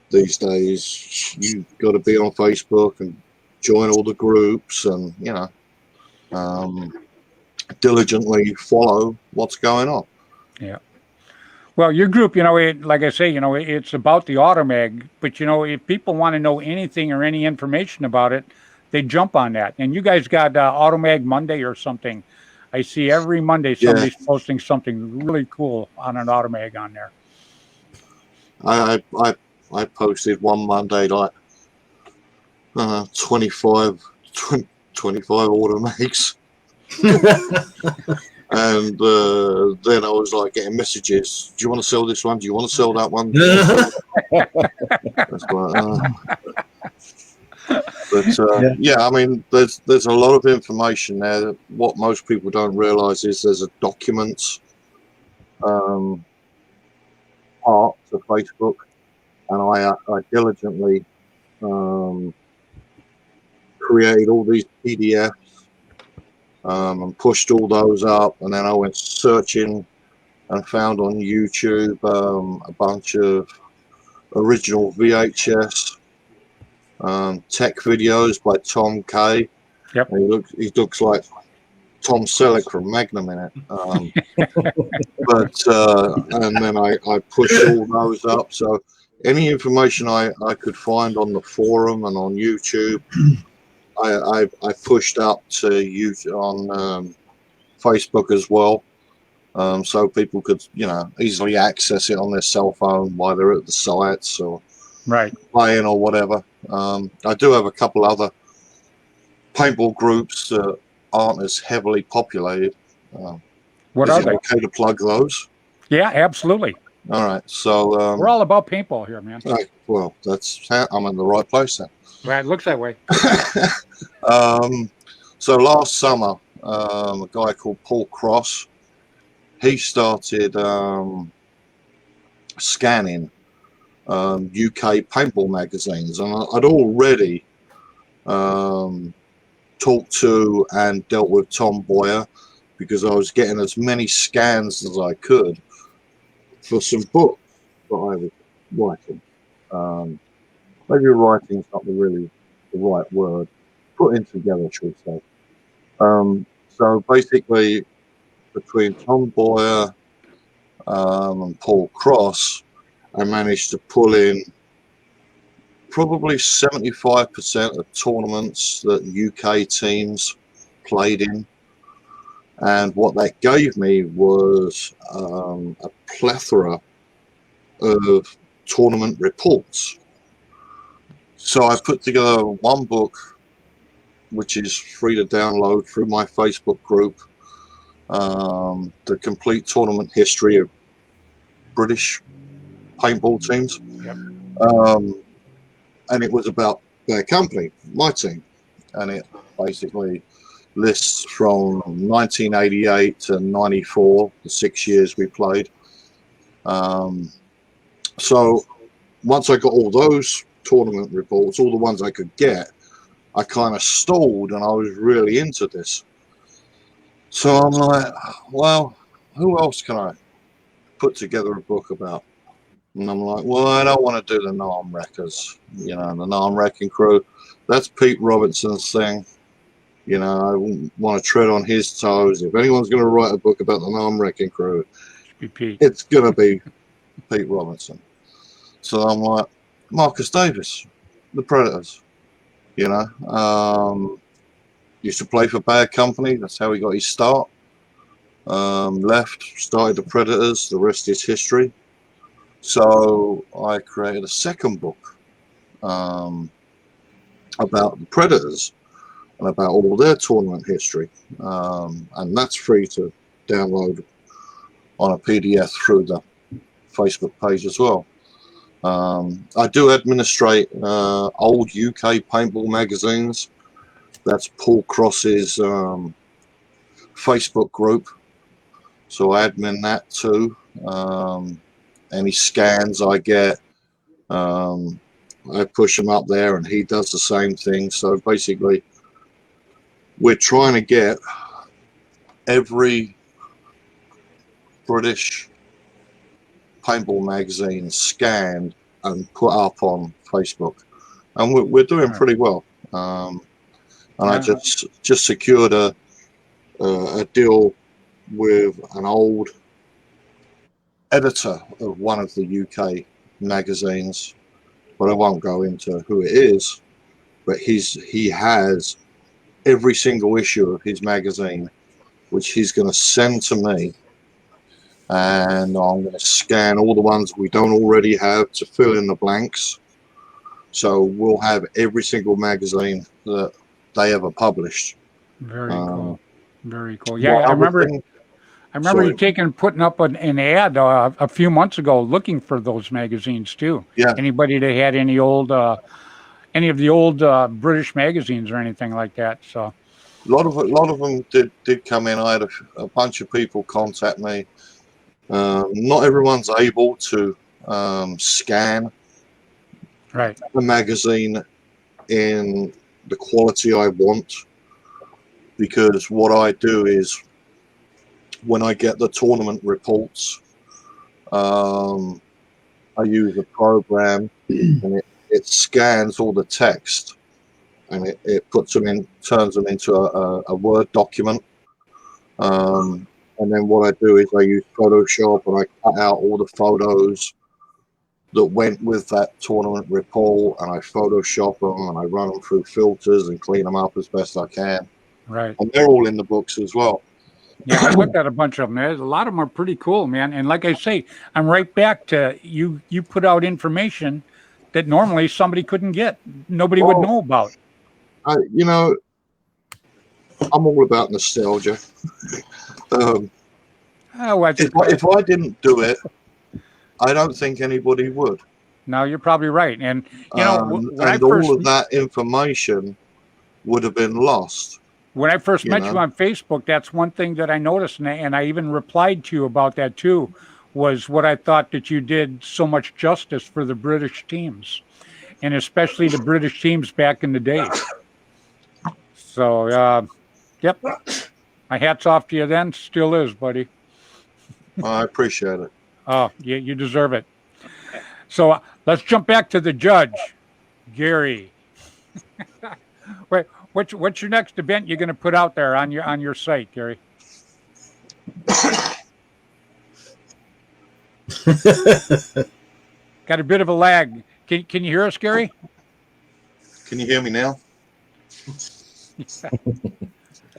these days, you've got to be on Facebook and join all the groups and diligently follow what's going on. Yeah. Well, your group, like I say, it's about the Automag, but if people want to know anything or any information about it, they jump on that. And you guys got Automag Monday or something. I see every Monday somebody's posting something really cool on an Automag on there. I posted one Monday like 25 Automags. And then I was like getting messages. Do you want to sell this one? Do you want to sell that one? That's like, But yeah, I memean, there's a lot of information there. What most people don't realize is there's a documents part to Facebook, and I diligently created all these PDFs and pushed all those up, and then I went searching and found on YouTube a bunch of original VHS tech videos by Tom K. Yep. He looks like Tom Selleck from Magnum in it. And then I pushed all those up. So any information I could find on the forum and on YouTube, I pushed up to YouTube on Facebook as well. So people could, easily access it on their cell phone while they're at the sites or playing or whatever. I do have a couple other paintball groups that aren't as heavily populated. What Is are it they? okay to plug those? Yeah, absolutely. All right. So, We're all about paintball here, man. well, I'm in the right place then. Right, it looks that way. So last summer, a guy called Paul Cross, he started scanning UK paintball magazines, and I'd already talked to and dealt with Tom Boyer because I was getting as many scans as I could for some books that I was writing. Maybe writing's not really the right word. Putting together, should we say. So basically, between Tom Boyer and Paul Cross, I managed to pull in probably 75% of tournaments that UK teams played in. And what that gave me was a plethora of tournament reports. So I put together one book, which is free to download through my Facebook group, the complete tournament history of British paintball teams. Yep. And it was about their company, my team. And it basically lists from 1988 to 94, the 6 years we played. So once I got all those tournament reports, all the ones I could get, I kind of stalled and I was really into this. So I'm like, well, who else can I put together a book about? And I'm like, well, I don't want to do the Narm Wreckers, the Narm Wrecking Crew. That's Pete Robinson's thing. I wouldn't want to tread on his toes. If anyone's going to write a book about the Narm Wrecking Crew, it's going to be Pete Robinson. So I'm like, Marcus Davis, the Predators. Used to play for Bad Company. That's how he got his start. Left, started the Predators. The rest is history. So I created a second book about the Predators and about all their tournament history. And that's free to download on a PDF through the Facebook page as well. I do administrate old UK paintball magazines. That's Paul Cross's Facebook group. So I admin that too. Any scans I get, I push them up there and he does the same thing. So basically, we're trying to get every British paintball magazine scanned and put up on Facebook. And we're doing pretty well. And I just secured a deal with an old editor of one of the UK magazines, but I won't go into who it is. But he has every single issue of his magazine, which he's going to send to me, and I'm going to scan all the ones we don't already have to fill in the blanks. So we'll have every single magazine that they ever published. Very cool. Very cool. Yeah, I remember you putting up an ad a few months ago looking for those magazines too. Yeah. Anybody that had any of the old British magazines or anything like that. So a lot of them did come in. I had a bunch of people contact me. Not everyone's able to scan a magazine in the quality I want, because what I do is when I get the tournament reports, I use a program and it scans all the text and it puts them turns them into a Word document. And then what I do is I use Photoshop and I cut out all the photos that went with that tournament report, and I Photoshop them and I run them through filters and clean them up as best I can. Right. And they're all in the books as well. Yeah, I looked at a bunch of them. A lot of them are pretty cool, man. And like I say, I'm right back to you put out information that normally somebody couldn't get. Nobody would know about. I'm all about nostalgia. Oh, I think, If I didn't do it, I don't think anybody would. no, you're probably right. And you know, when I And first all of that information would have been lost. when I first You met know? you on Facebook, that's one thing that I noticed, and I even replied to you about that too, was what I thought that you did so much justice for the British teams, and especially the British teams back in the day. So, yep, my hat's off to you then, still is, buddy. I appreciate it. Oh, you deserve it. So let's jump back to the judge, Gary. Wait, what's your next event you're going to put out there on your site, Gary? Got a bit of a lag. Can you hear us, Gary? Can you hear me now?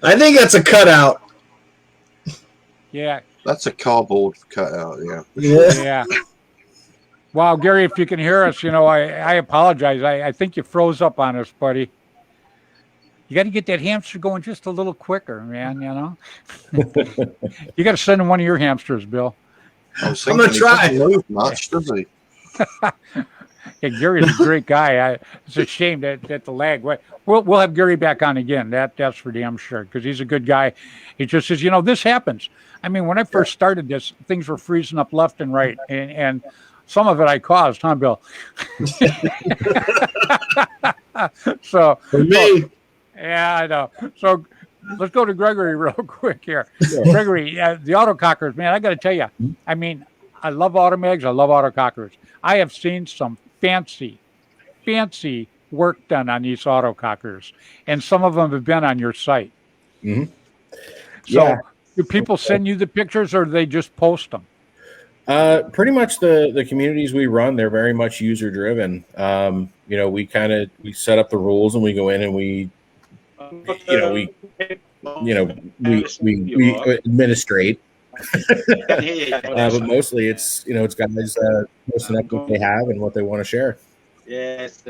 I think that's a cutout. Yeah. That's a cardboard cutout, yeah. Yeah. Wow, Gary, if you can hear us, you know, I apologize. I think you froze up on us, buddy. You got to get that hamster going just a little quicker, man, you know? You got to send him one of your hamsters, Bill. I was I'm thinking gonna try. he doesn't move much, does he? Yeah, Gary's a great guy. It's a shame that the lag. We'll have Gary back on again. That's for damn sure, because he's a good guy. He just says, you know, this happens. I mean, when I first started this, things were freezing up left and right, and some of it I caused, huh, Bill? So For me, yeah, I know. So let's go to Gregory real quick here. Gregory, the autocockers, man, I got to tell you, I mean, I love automags. I love autocockers. I have seen some fancy work done on these autocockers, and some of them have been on your site. Mm-hmm. So Yeah. do people send you the pictures, or do they just post them? Pretty much the communities we run, they're very much user driven. You know, we set up the rules and we go in and we administrate. But mostly it's guys posting up what they have and what they want to share. Yes.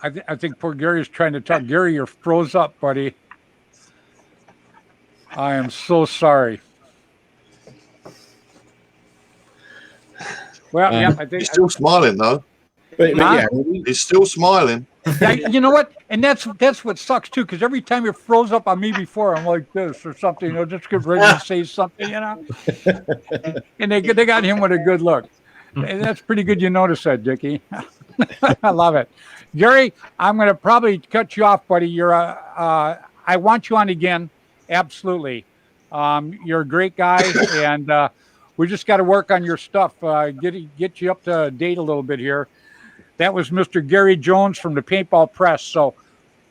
I think poor Gary's trying to talk. Gary, you're froze up, buddy. I am so sorry. Well, yeah, I think He's still smiling, though. But yeah, He's still smiling. you know what? And that's what sucks too, because every time you're froze up on me before, I'm like this or something, you know, just get ready to say something, you know. And they got him with a good look. And that's pretty good. You noticed that, Dickie. I love it, Gary. I'm going to probably cut you off, buddy. You're I want you on again, absolutely. You're a great guy, and we just got to work on your stuff. Get you up to date a little bit here. That was Mr. Gary Jones from the Paintball Press. So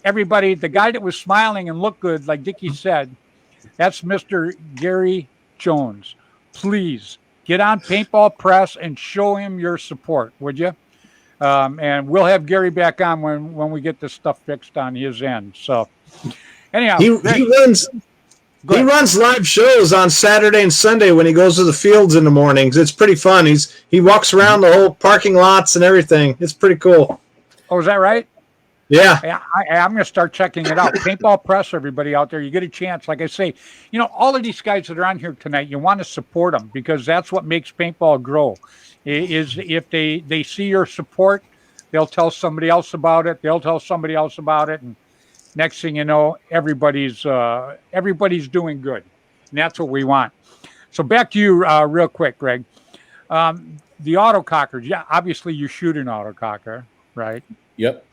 everybody, the guy that was smiling and looked good, like Dickie said, that's Mr. Gary Jones. Please get on Paintball Press and show him your support, would you? And we'll have Gary back on when we get this stuff fixed on his end. So anyhow, he runs live shows on Saturday and Sunday when he goes to the fields in the mornings. It's pretty fun. He walks around the whole parking lots and everything. It's pretty cool. Oh, is that right? Yeah. I'm going to start checking it out. Paintball Press, everybody out there, you get a chance. Like I say, you know, all of these guys that are on here tonight, you want to support them because that's what makes paintball grow. Is if they see your support, they'll tell somebody else about it. They'll tell somebody else about it, and next thing you know, everybody's doing good, and that's what we want. So back to you real quick, Greg. The autocockers, yeah, obviously you shoot an autococker, right? Yep.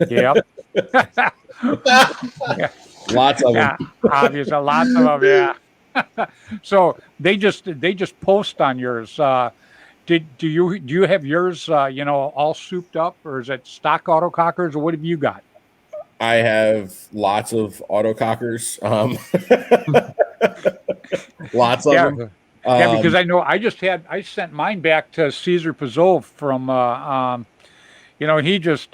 Yep. Yeah. Lots of them. Obviously, lots of them. Yeah. So they just post on yours. Do you have yours? All souped up, or is it stock autocockers, or what have you got? I have lots of autocockers. Lots of them. Yeah, because I know I sent mine back to Cesar Pizzo from he just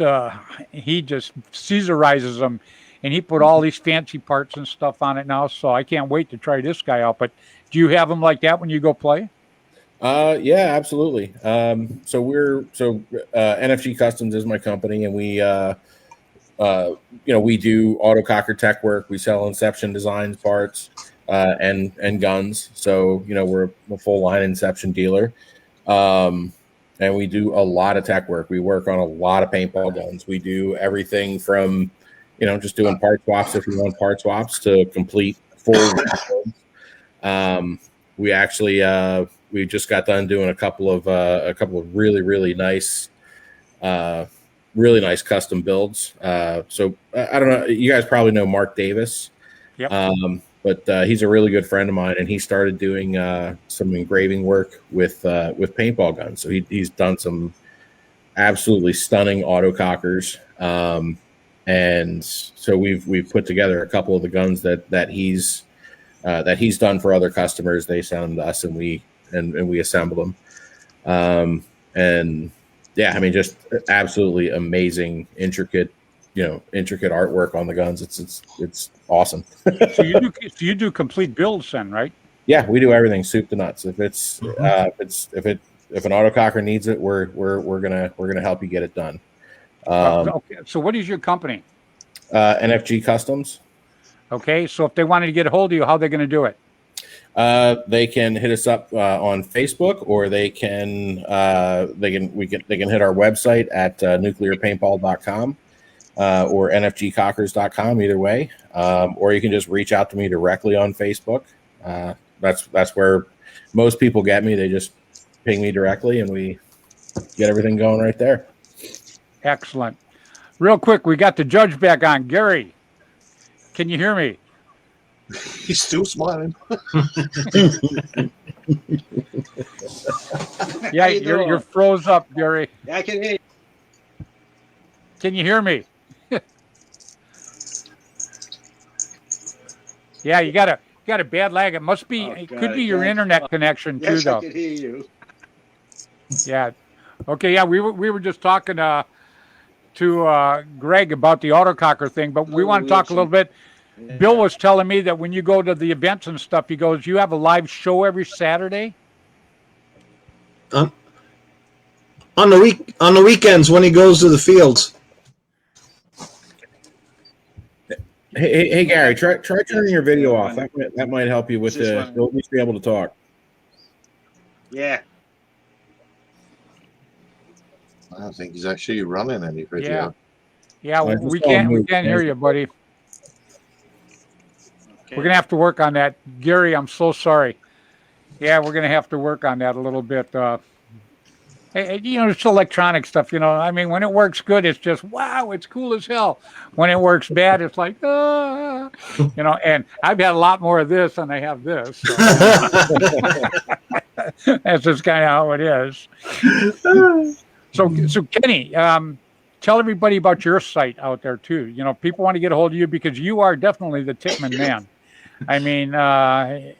Caesarizes them, and he put all these fancy parts and stuff on it now. So I can't wait to try this guy out. But do you have them like that when you go play? Yeah, absolutely. So NFG Customs is my company, and we we do autococker tech work. We sell Inception Designs parts. and guns. So we're a full line Inception dealer, and we do a lot of tech work. We work on a lot of paintball guns. We do everything from just doing part swaps if you want part swaps to complete full. We actually we just got done doing a couple of really nice custom builds. So I don't know, you guys probably know Mark Davis. Yep. But he's a really good friend of mine, and he started doing some engraving work with paintball guns. So he's done some absolutely stunning autocockers, and so we've put together a couple of the guns that he's done for other customers. They send them to us, and we assemble them. And yeah, I mean, just absolutely amazing, intricate artwork on the guns. It's awesome. So you do complete builds then, right? Yeah, we do everything soup to nuts. If it's if an autococker needs it, we're gonna help you get it done. Okay. So what is your company? NFG Customs. Okay, so if they wanted to get a hold of you, how are they going to do it? They can hit us up on Facebook, or they can hit our website at nuclearpaintball.com or nfgcockers.com, either way. Or you can just reach out to me directly on Facebook. That's where most people get me. They just ping me directly, and we get everything going right there. Excellent. Real quick, we got the judge back on. Gary, can you hear me? He's still smiling. Yeah, you're froze up, Gary. I can hear you. Can you hear me? Yeah, you got a bad lag. It must be. It could be your internet connection too, Yes, though. I can hear you. Yeah. Okay. Yeah, we were just talking to Greg about the autococker thing, but we want to talk a little bit. Yeah. Bill was telling me that when you go to the events and stuff, he goes, you have a live show every Saturday? On the weekends when he goes to the fields. Hey Gary, try turning your video off. That might help you with you'll at least be able to talk. Yeah. I don't think he's actually running any video. Yeah, we can't hear you, buddy. Okay. We're gonna have to work on that, Gary. I'm so sorry. Yeah, we're gonna have to work on that a little bit. It's electronic stuff. I mean, when it works good, it's just wow, it's cool as hell. When it works bad, it's like And I've had a lot more of this than I have this. So. That's just kind of how it is. So Kenny, tell everybody about your site out there too. People want to get a hold of you because you are definitely the Tipman man. I mean, I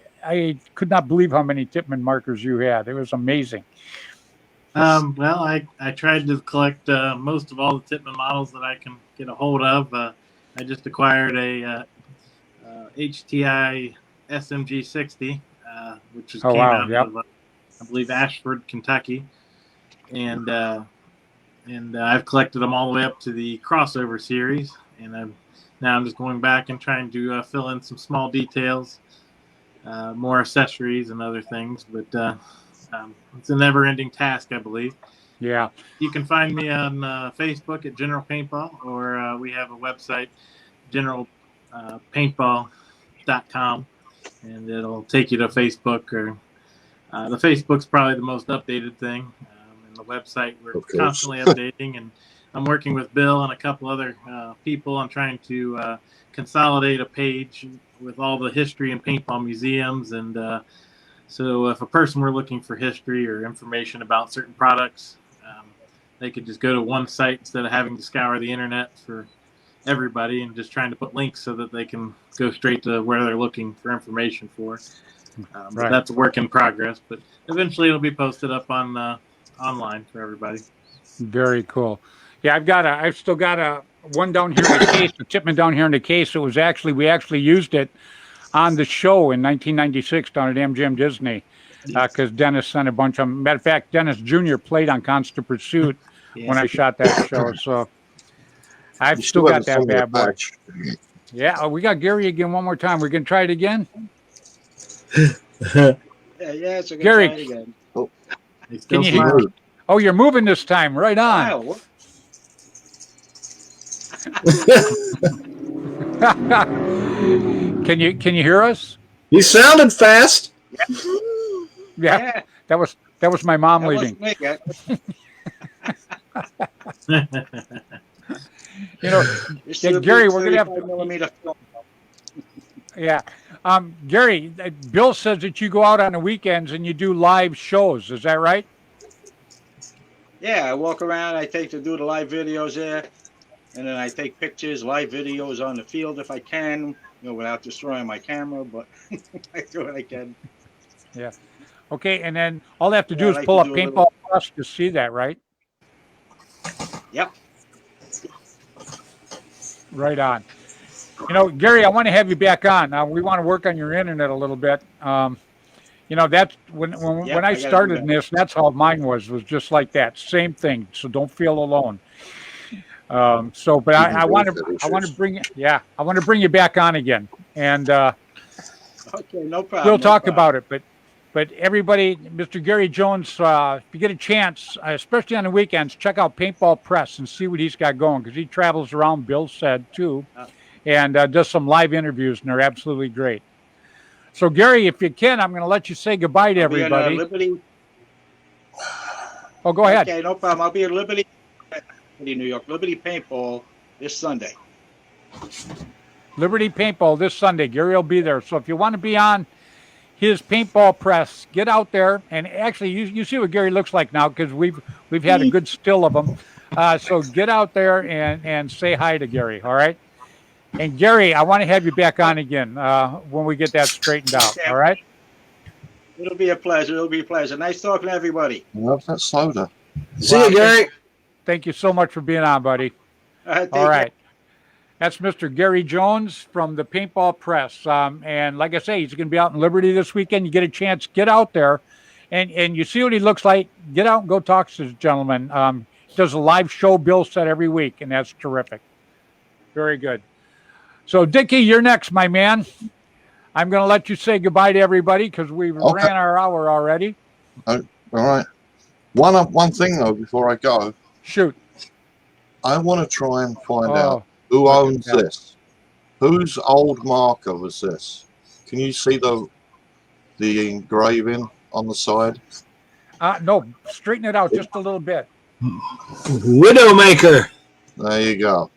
could not believe how many Tipman markers you had. It was amazing. Well, I tried to collect most of all the Tipman models that I can get a hold of. I just acquired a HTI SMG 60, which came out of, I believe, Ashford, Kentucky, and I've collected them all the way up to the crossover series, and now I'm just going back and trying to fill in some small details, more accessories and other things, but it's a never-ending task, I believe. Yeah. You can find me on Facebook at General Paintball, or we have a website, generalpaintball.com, and it'll take you to Facebook. Or the Facebook's probably the most updated thing. And the website, we're constantly updating, and I'm working with Bill and a couple other people on trying to consolidate a page with all the history and paintball museums. And so if a person were looking for history or information about certain products, they could just go to one site instead of having to scour the internet for everybody and just trying to put links so that they can go straight to where they're looking for information for. But that's a work in progress, but eventually it'll be posted up on online for everybody. Very cool. Yeah, I've still got one down here in the case, a Tipman down here in the case. It was we actually used it on the show in 1996 down at MGM Disney because Dennis sent a bunch of them. Matter of fact, Dennis Jr. played on Constant Pursuit when I shot that show. So I've still got that bad boy. Yeah, we got Gary again one more time. We're going to try it again? Yeah, it's a good Gary. fight again. They still Can you hear? smile. Oh, you're moving this time. Right on. Wow, what- Can you hear us? You sounded fast. Yeah. yeah, That was my mom that leaving. wasn't me. You know, This Yeah, will be Gary, we're gonna have 35mm film. yeah. Gary, Bill says that you go out on the weekends and you do live shows. Is that right? Yeah, I walk around. I do the live videos there, and then I take pictures, live videos on the field if I can, without destroying my camera. But I do what I can. Okay, and then all they have to do Yeah, I is like pull to up do a Paintball little- Plus to see that, right? Yep. Right on. Gary, I want to have you back on. We want to work on your internet a little bit. That's when Yep, when I I gotta do started that. in this, that's how mine was just like that. Same thing. So don't feel alone. But I want to bring you back on again, and Okay, no problem. we'll no talk problem. about it. But everybody, Mr. Gary Jones, if you get a chance, especially on the weekends, check out Paintball Press and see what he's got going, because he travels around, Bill said, too, and does some live interviews, and they're absolutely great. So, Gary, if you can, I'm going to let you say goodbye to I'll be in, everybody. Liberty. Oh, go ahead. Okay, no problem. I'll be at Liberty, New York. Liberty Paintball this Sunday. Liberty Paintball this Sunday. Gary will be there. So if you want to be on his paintball press, get out there. And actually, you see what Gary looks like now, because we've had a good still of him. So get out there and say hi to Gary, all right? And Gary, I want to have you back on again when we get that straightened out, all right? It'll be a pleasure. It'll be a pleasure. Nice talking to everybody. Love that soda. See you, Gary. Thank you so much for being on, buddy. Take All care. right. That's Mr. Gary Jones from the Paintball Press. And like I say, he's going to be out in Liberty this weekend. You get a chance, get out there, and you see what he looks like. Get out and go talk to this gentleman. He does a live show Bill said every week, and that's terrific. Very good. So, Dickie, you're next, my man. I'm going to let you say goodbye to everybody because we ran our hour already. All right. One thing, though, before I go, Shoot. I want to try and find out Oh, who look at owns that. this. Whose old marker was this? Can you see the engraving on the side? No, straighten it out just a little bit. Widowmaker. There you go.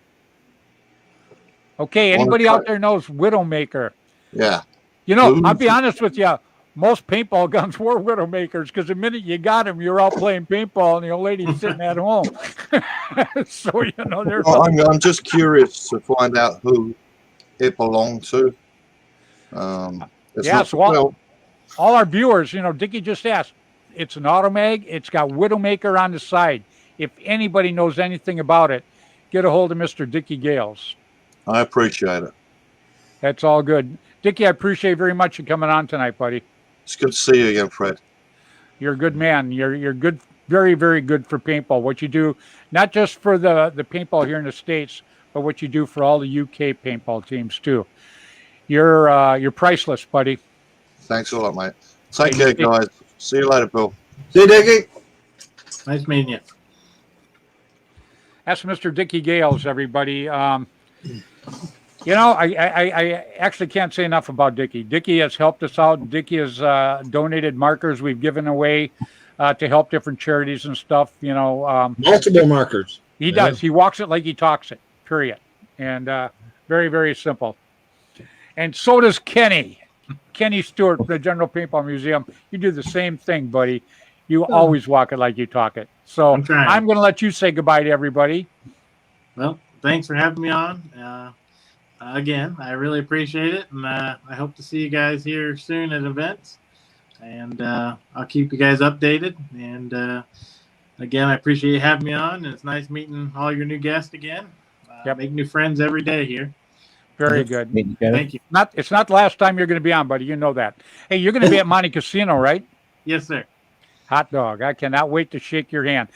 Okay, anybody out there knows Widowmaker? Yeah. I'll be honest with you. Most paintball guns were Widowmakers, because the minute you got them, you're out playing paintball and the old lady's sitting at home. So, there's... Well, I'm just curious to find out who it belonged to. Yeah, so all our viewers, Dickie just asked, it's an Automag. It's got Widowmaker on the side. If anybody knows anything about it, get a hold of Mr. Dickie Gales. I appreciate it. That's all good. Dickie, I appreciate very much you coming on tonight, buddy. It's good to see you again, Fred. You're a good man. You're good, very, very good for paintball. What you do, not just for the paintball here in the States, but what you do for all the UK paintball teams too. You're priceless, buddy. Thanks a lot, mate. Take care, guys. See you later, Bill. See you, Dickie. Nice meeting you. That's Mr. Dickie Gales, everybody. I actually can't say enough about Dickie. Dickie has helped us out. Dickie has donated markers we've given away to help different charities and stuff. Multiple markers. He does. He walks it like he talks it, period. And very, very simple. And so does Kenny. Kenny Stewart from the General Paintball Museum. You do the same thing, buddy. You always walk it like you talk it. So I'm trying. I'm going to let you say goodbye to everybody. Well, thanks for having me on. Again, I really appreciate it, and I hope to see you guys here soon at events. And I'll keep you guys updated. And again, I appreciate you having me on. And it's nice meeting all your new guests again. Yep. Make new friends every day here. Very good. Thank you. It's not the last time you're going to be on, buddy. You know that. Hey, you're going to be at Monte Casino, right? Yes, sir. Hot dog. I cannot wait to shake your hand.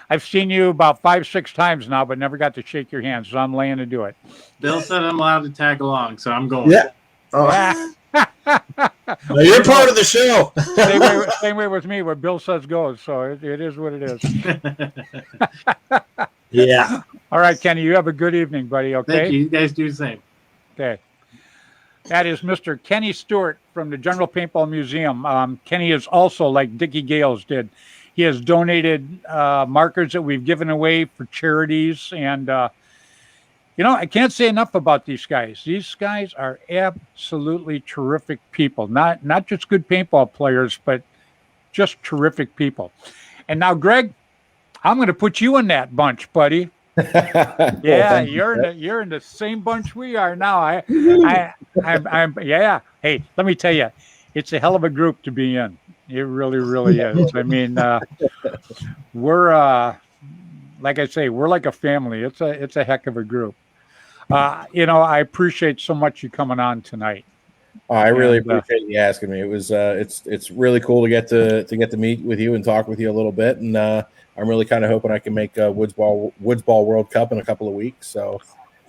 I've seen you about 5-6 times now, but never got to shake your hand, so I'm laying to do it. Bill said I'm allowed to tag along, so I'm going. Yeah. Oh. Now, you're part of the show. Same way with me. What Bill says goes. So it is what it is. Yeah. All right, Kenny, you have a good evening, buddy. Okay. Thank you. You guys do the same. Okay. That is Mr. Kenny Stewart from the General Paintball Museum. Kenny is also, like Dickie Gales did, he has donated markers that we've given away for charities. And, I can't say enough about these guys. These guys are absolutely terrific people. Not just good paintball players, but just terrific people. And now, Greg, I'm going to put you in that bunch, buddy. Yeah, you're in the same bunch we are now. I'm yeah. Hey, let me tell you, it's a hell of a group to be in. It really, really is. I mean, we're like I say, we're like a family. It's a heck of a group. I appreciate so much you coming on tonight. Oh, I really appreciate you asking me. It was it's really cool to get to meet with you and talk with you a little bit, and I'm really kind of hoping I can make Woods Ball World Cup in a couple of weeks. So,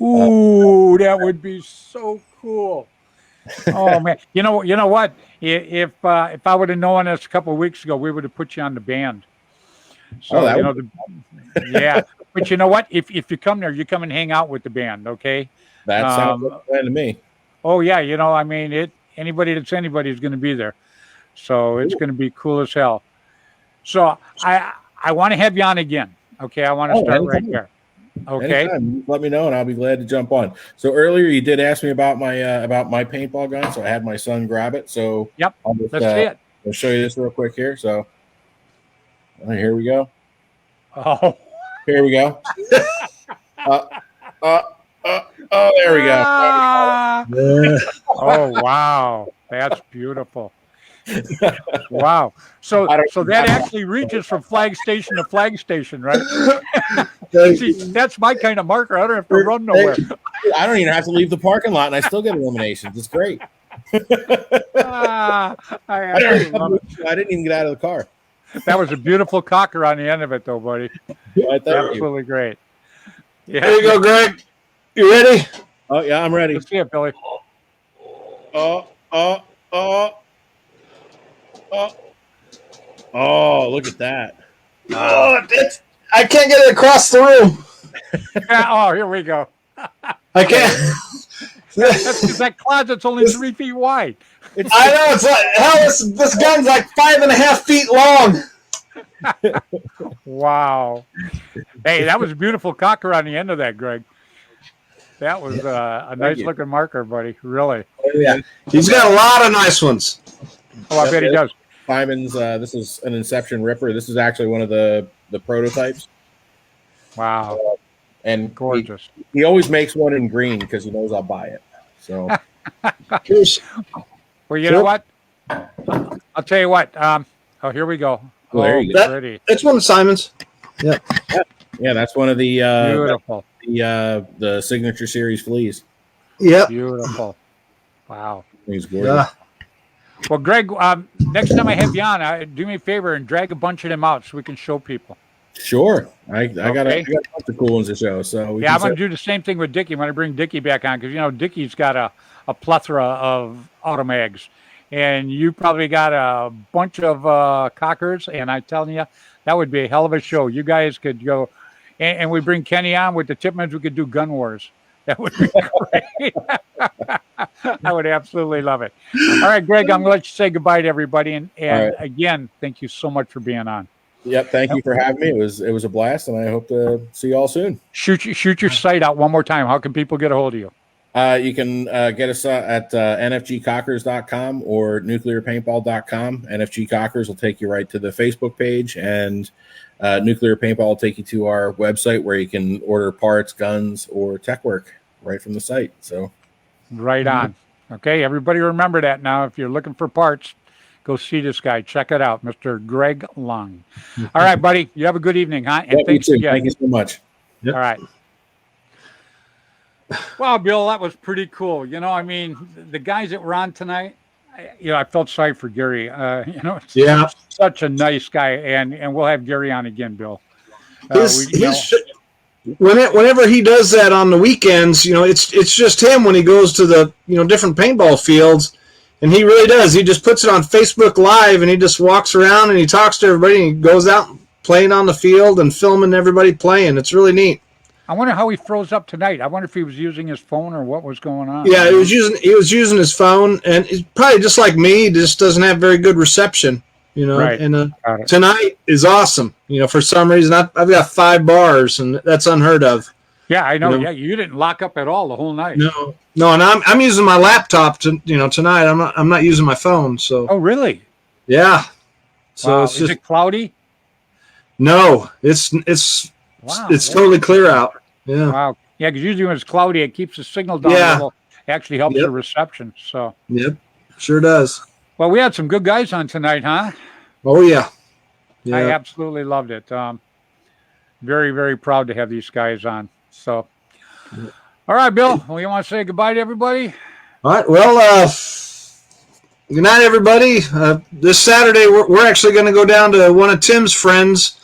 ooh, that would be so cool. Oh man, you know what? If I would have known this a couple of weeks ago, we would have put you on the band. So yeah. But you know what? If you come there, you come and hang out with the band, okay? That sounds like a plan to me. Oh yeah, I mean anybody that's anybody is going to be there, so it's going to be cool as hell. So I want to have you on again. Okay, I want to start right there. Okay, anytime. Let me know, and I'll be glad to jump on. So earlier you did ask me about my paintball gun, so I had my son grab it. So yep, let's see it. I'll show you this real quick here. So here we go. Oh, here we go. There we go. Oh wow, that's beautiful. Wow. So that actually reaches from flag station to flag station, right? See, that's my kind of marker. I don't have to run nowhere. I don't even have to leave the parking lot, and I still get eliminations. It's great. I didn't even get out of the car. That was a beautiful cocker on the end of it, though, buddy. Absolutely great. Yeah. There you go, Greg. You ready? Oh yeah, I'm ready. Let's see it, Billy. Oh, look at that. I can't get it across the room. Oh, here we go. I can't. That's because that closet's only 3 feet wide. I know. It's like, hell, this gun's like 5.5 feet long. Wow. Hey, that was a beautiful cocker on the end of that, Greg. That was a nice looking marker, buddy. Really. Yeah. He's got a lot of nice ones. Oh, I bet he does. Simon's, this is an Inception Ripper. This is actually one of the prototypes. Wow. And gorgeous. He always makes one in green because he knows I'll buy it. So, well, you know what? I'll tell you what. Here we go. That's one of Simon's. Yeah. Yeah, that's one of the beautiful. The signature series fleas. Yeah. Beautiful. Wow. He's gorgeous. Yeah. Well, Greg, next time I have you on, do me a favor and drag a bunch of them out so we can show people. Sure. I got a bunch of cool ones to show. So I'm going to do the same thing with Dickie. I'm going to bring Dickie back on because, Dickie's got a plethora of automags. And you probably got a bunch of cockers. And I'm telling you, that would be a hell of a show. You guys could go. And we bring Kenny on with the Tipmans. We could do gun wars. That would be great. I would absolutely love it. All right, Greg, I'm going to let you say goodbye to everybody. And again, thank you so much for being on. Yep, thank you for having me. It was a blast, and I hope to see you all soon. Shoot your site out one more time. How can people get a hold of you? You can get us at nfgcockers.com or nuclearpaintball.com. NFG Cockers will take you right to the Facebook page, and Nuclear Paintball will take you to our website where you can order parts, guns, or tech work right from the site. So, right on. Okay, everybody remember that now. If you're looking for parts, go see this guy. Check it out, Mr. Greg Lung. All right, buddy. You have a good evening, huh? And thanks again. Thank you so much. Yep. All right. Wow, Bill, that was pretty cool. The guys that were on tonight, I felt sorry for Gary. Such a nice guy, and we'll have Gary on again, Bill. Whenever he does that on the weekends, it's just him when he goes to the different paintball fields, And he really does. He just puts it on Facebook Live, and he just walks around and he talks to everybody. And he goes out playing on the field and filming everybody playing. It's really neat. I wonder how he froze up tonight. I wonder if he was using his phone or what was going on. Yeah, he was using his phone, and he's probably just like me. He just doesn't have very good reception, you know. Right. And tonight is awesome. You know, for some reason I've got 5 bars, and that's unheard of. Yeah, I know. You know? Yeah, you didn't lock up at all the whole night. No, and I'm using my laptop tonight. I'm not using my phone. So. Oh, really? Yeah. So wow. it's just Is it cloudy? No, it's Wow. it's totally clear out. Yeah. Wow. Yeah, because usually when it's cloudy, it keeps the signal down a little. It actually helps the reception. So. Yep. Sure does. Well, we had some good guys on tonight, huh? Oh yeah. I absolutely loved it. Very, very proud to have these guys on. So, all right, Bill, well, you want to say goodbye to everybody? All right. Well, good night, everybody. This Saturday, we're actually going to go down to one of Tim's friends'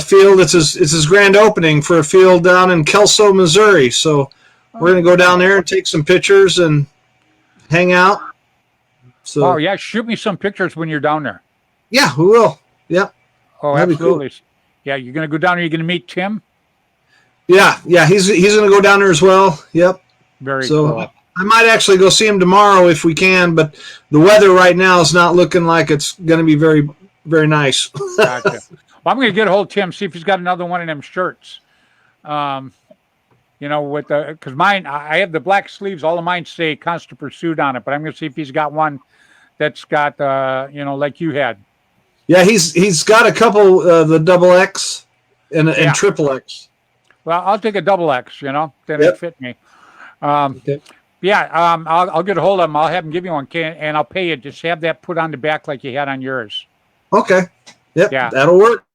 field. It's his grand opening for a field down in Kelso, Missouri. So we're going to go down there and take some pictures and hang out. So, oh yeah, shoot me some pictures when you're down there. Yeah, we will. Yeah. Oh, that'd absolutely. Cool. Yeah, you're going to go down there. You're going to meet Tim. Yeah, he's going to go down there as well. Yep. Very cool. I might actually go see him tomorrow if we can, but the weather right now is not looking like it's going to be very, very nice. Gotcha. Well, I'm going to get a hold of Tim, see if he's got another one of them shirts. You know, with because mine, I have the black sleeves. All of mine say Constant Pursuit on it, but I'm going to see if he's got one that's got, you know, like you had. Yeah, he's got a couple the double X and triple X. Well, I'll take a double X. You know, then it fit me. Okay. Yeah, I'll get a hold of him. I'll have him give you one, and I'll pay you. Just have that put on the back like you had on yours. Okay. Yep. Yeah. That'll work.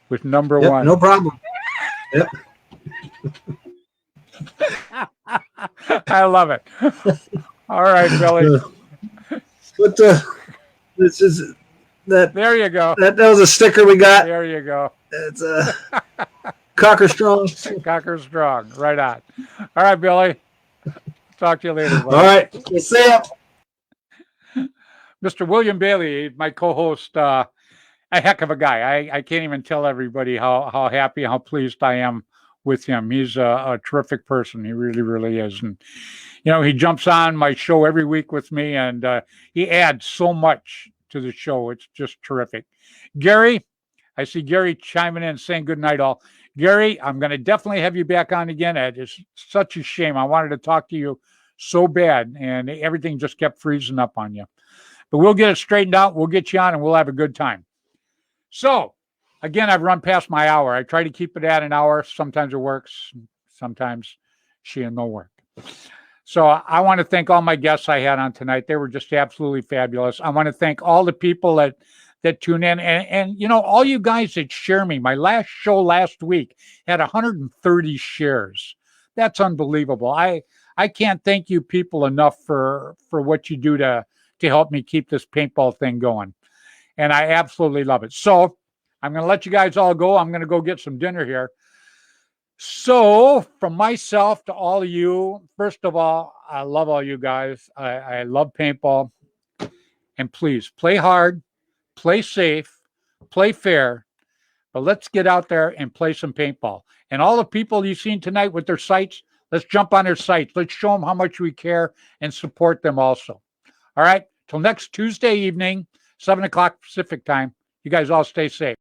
With number 1. No problem. Yep. I love it. All right, Billy. But this is that. There you go. That was a sticker we got. There you go. It's Cocker Strong. Cocker Strong. Right on. All right, Billy. Talk to you later. Buddy. All right. We'll see ya. Mr. William Bailey, my co-host, a heck of a guy. I can't even tell everybody how happy, how pleased I am with him. He's a terrific person. He really, really is. And, you know, he jumps on my show every week with me, and he adds so much to the show. It's just terrific. Gary, I see Gary chiming in saying good night all. Gary, I'm going to definitely have you back on again. It's such a shame. I wanted to talk to you so bad, and everything just kept freezing up on you. But we'll get it straightened out. We'll get you on, and we'll have a good time. So, again, I've run past my hour. I try to keep it at an hour. Sometimes it works. Sometimes she and no work. So I want to thank all my guests I had on tonight. They were just absolutely fabulous. I want to thank all the people that tune in. And, you know, all you guys that share me. My last show last week had 130 shares. That's unbelievable. I can't thank you people enough for what you do to help me keep this paintball thing going. And I absolutely love it. So I'm going to let you guys all go. I'm going to go get some dinner here. So from myself to all of you, first of all, I love all you guys. I love paintball. And please play hard, play safe, play fair, but let's get out there and play some paintball. And all the people you've seen tonight with their sites, let's jump on their sites. Let's show them how much we care and support them also. All right. Till next Tuesday evening, 7 o'clock Pacific time. You guys all stay safe.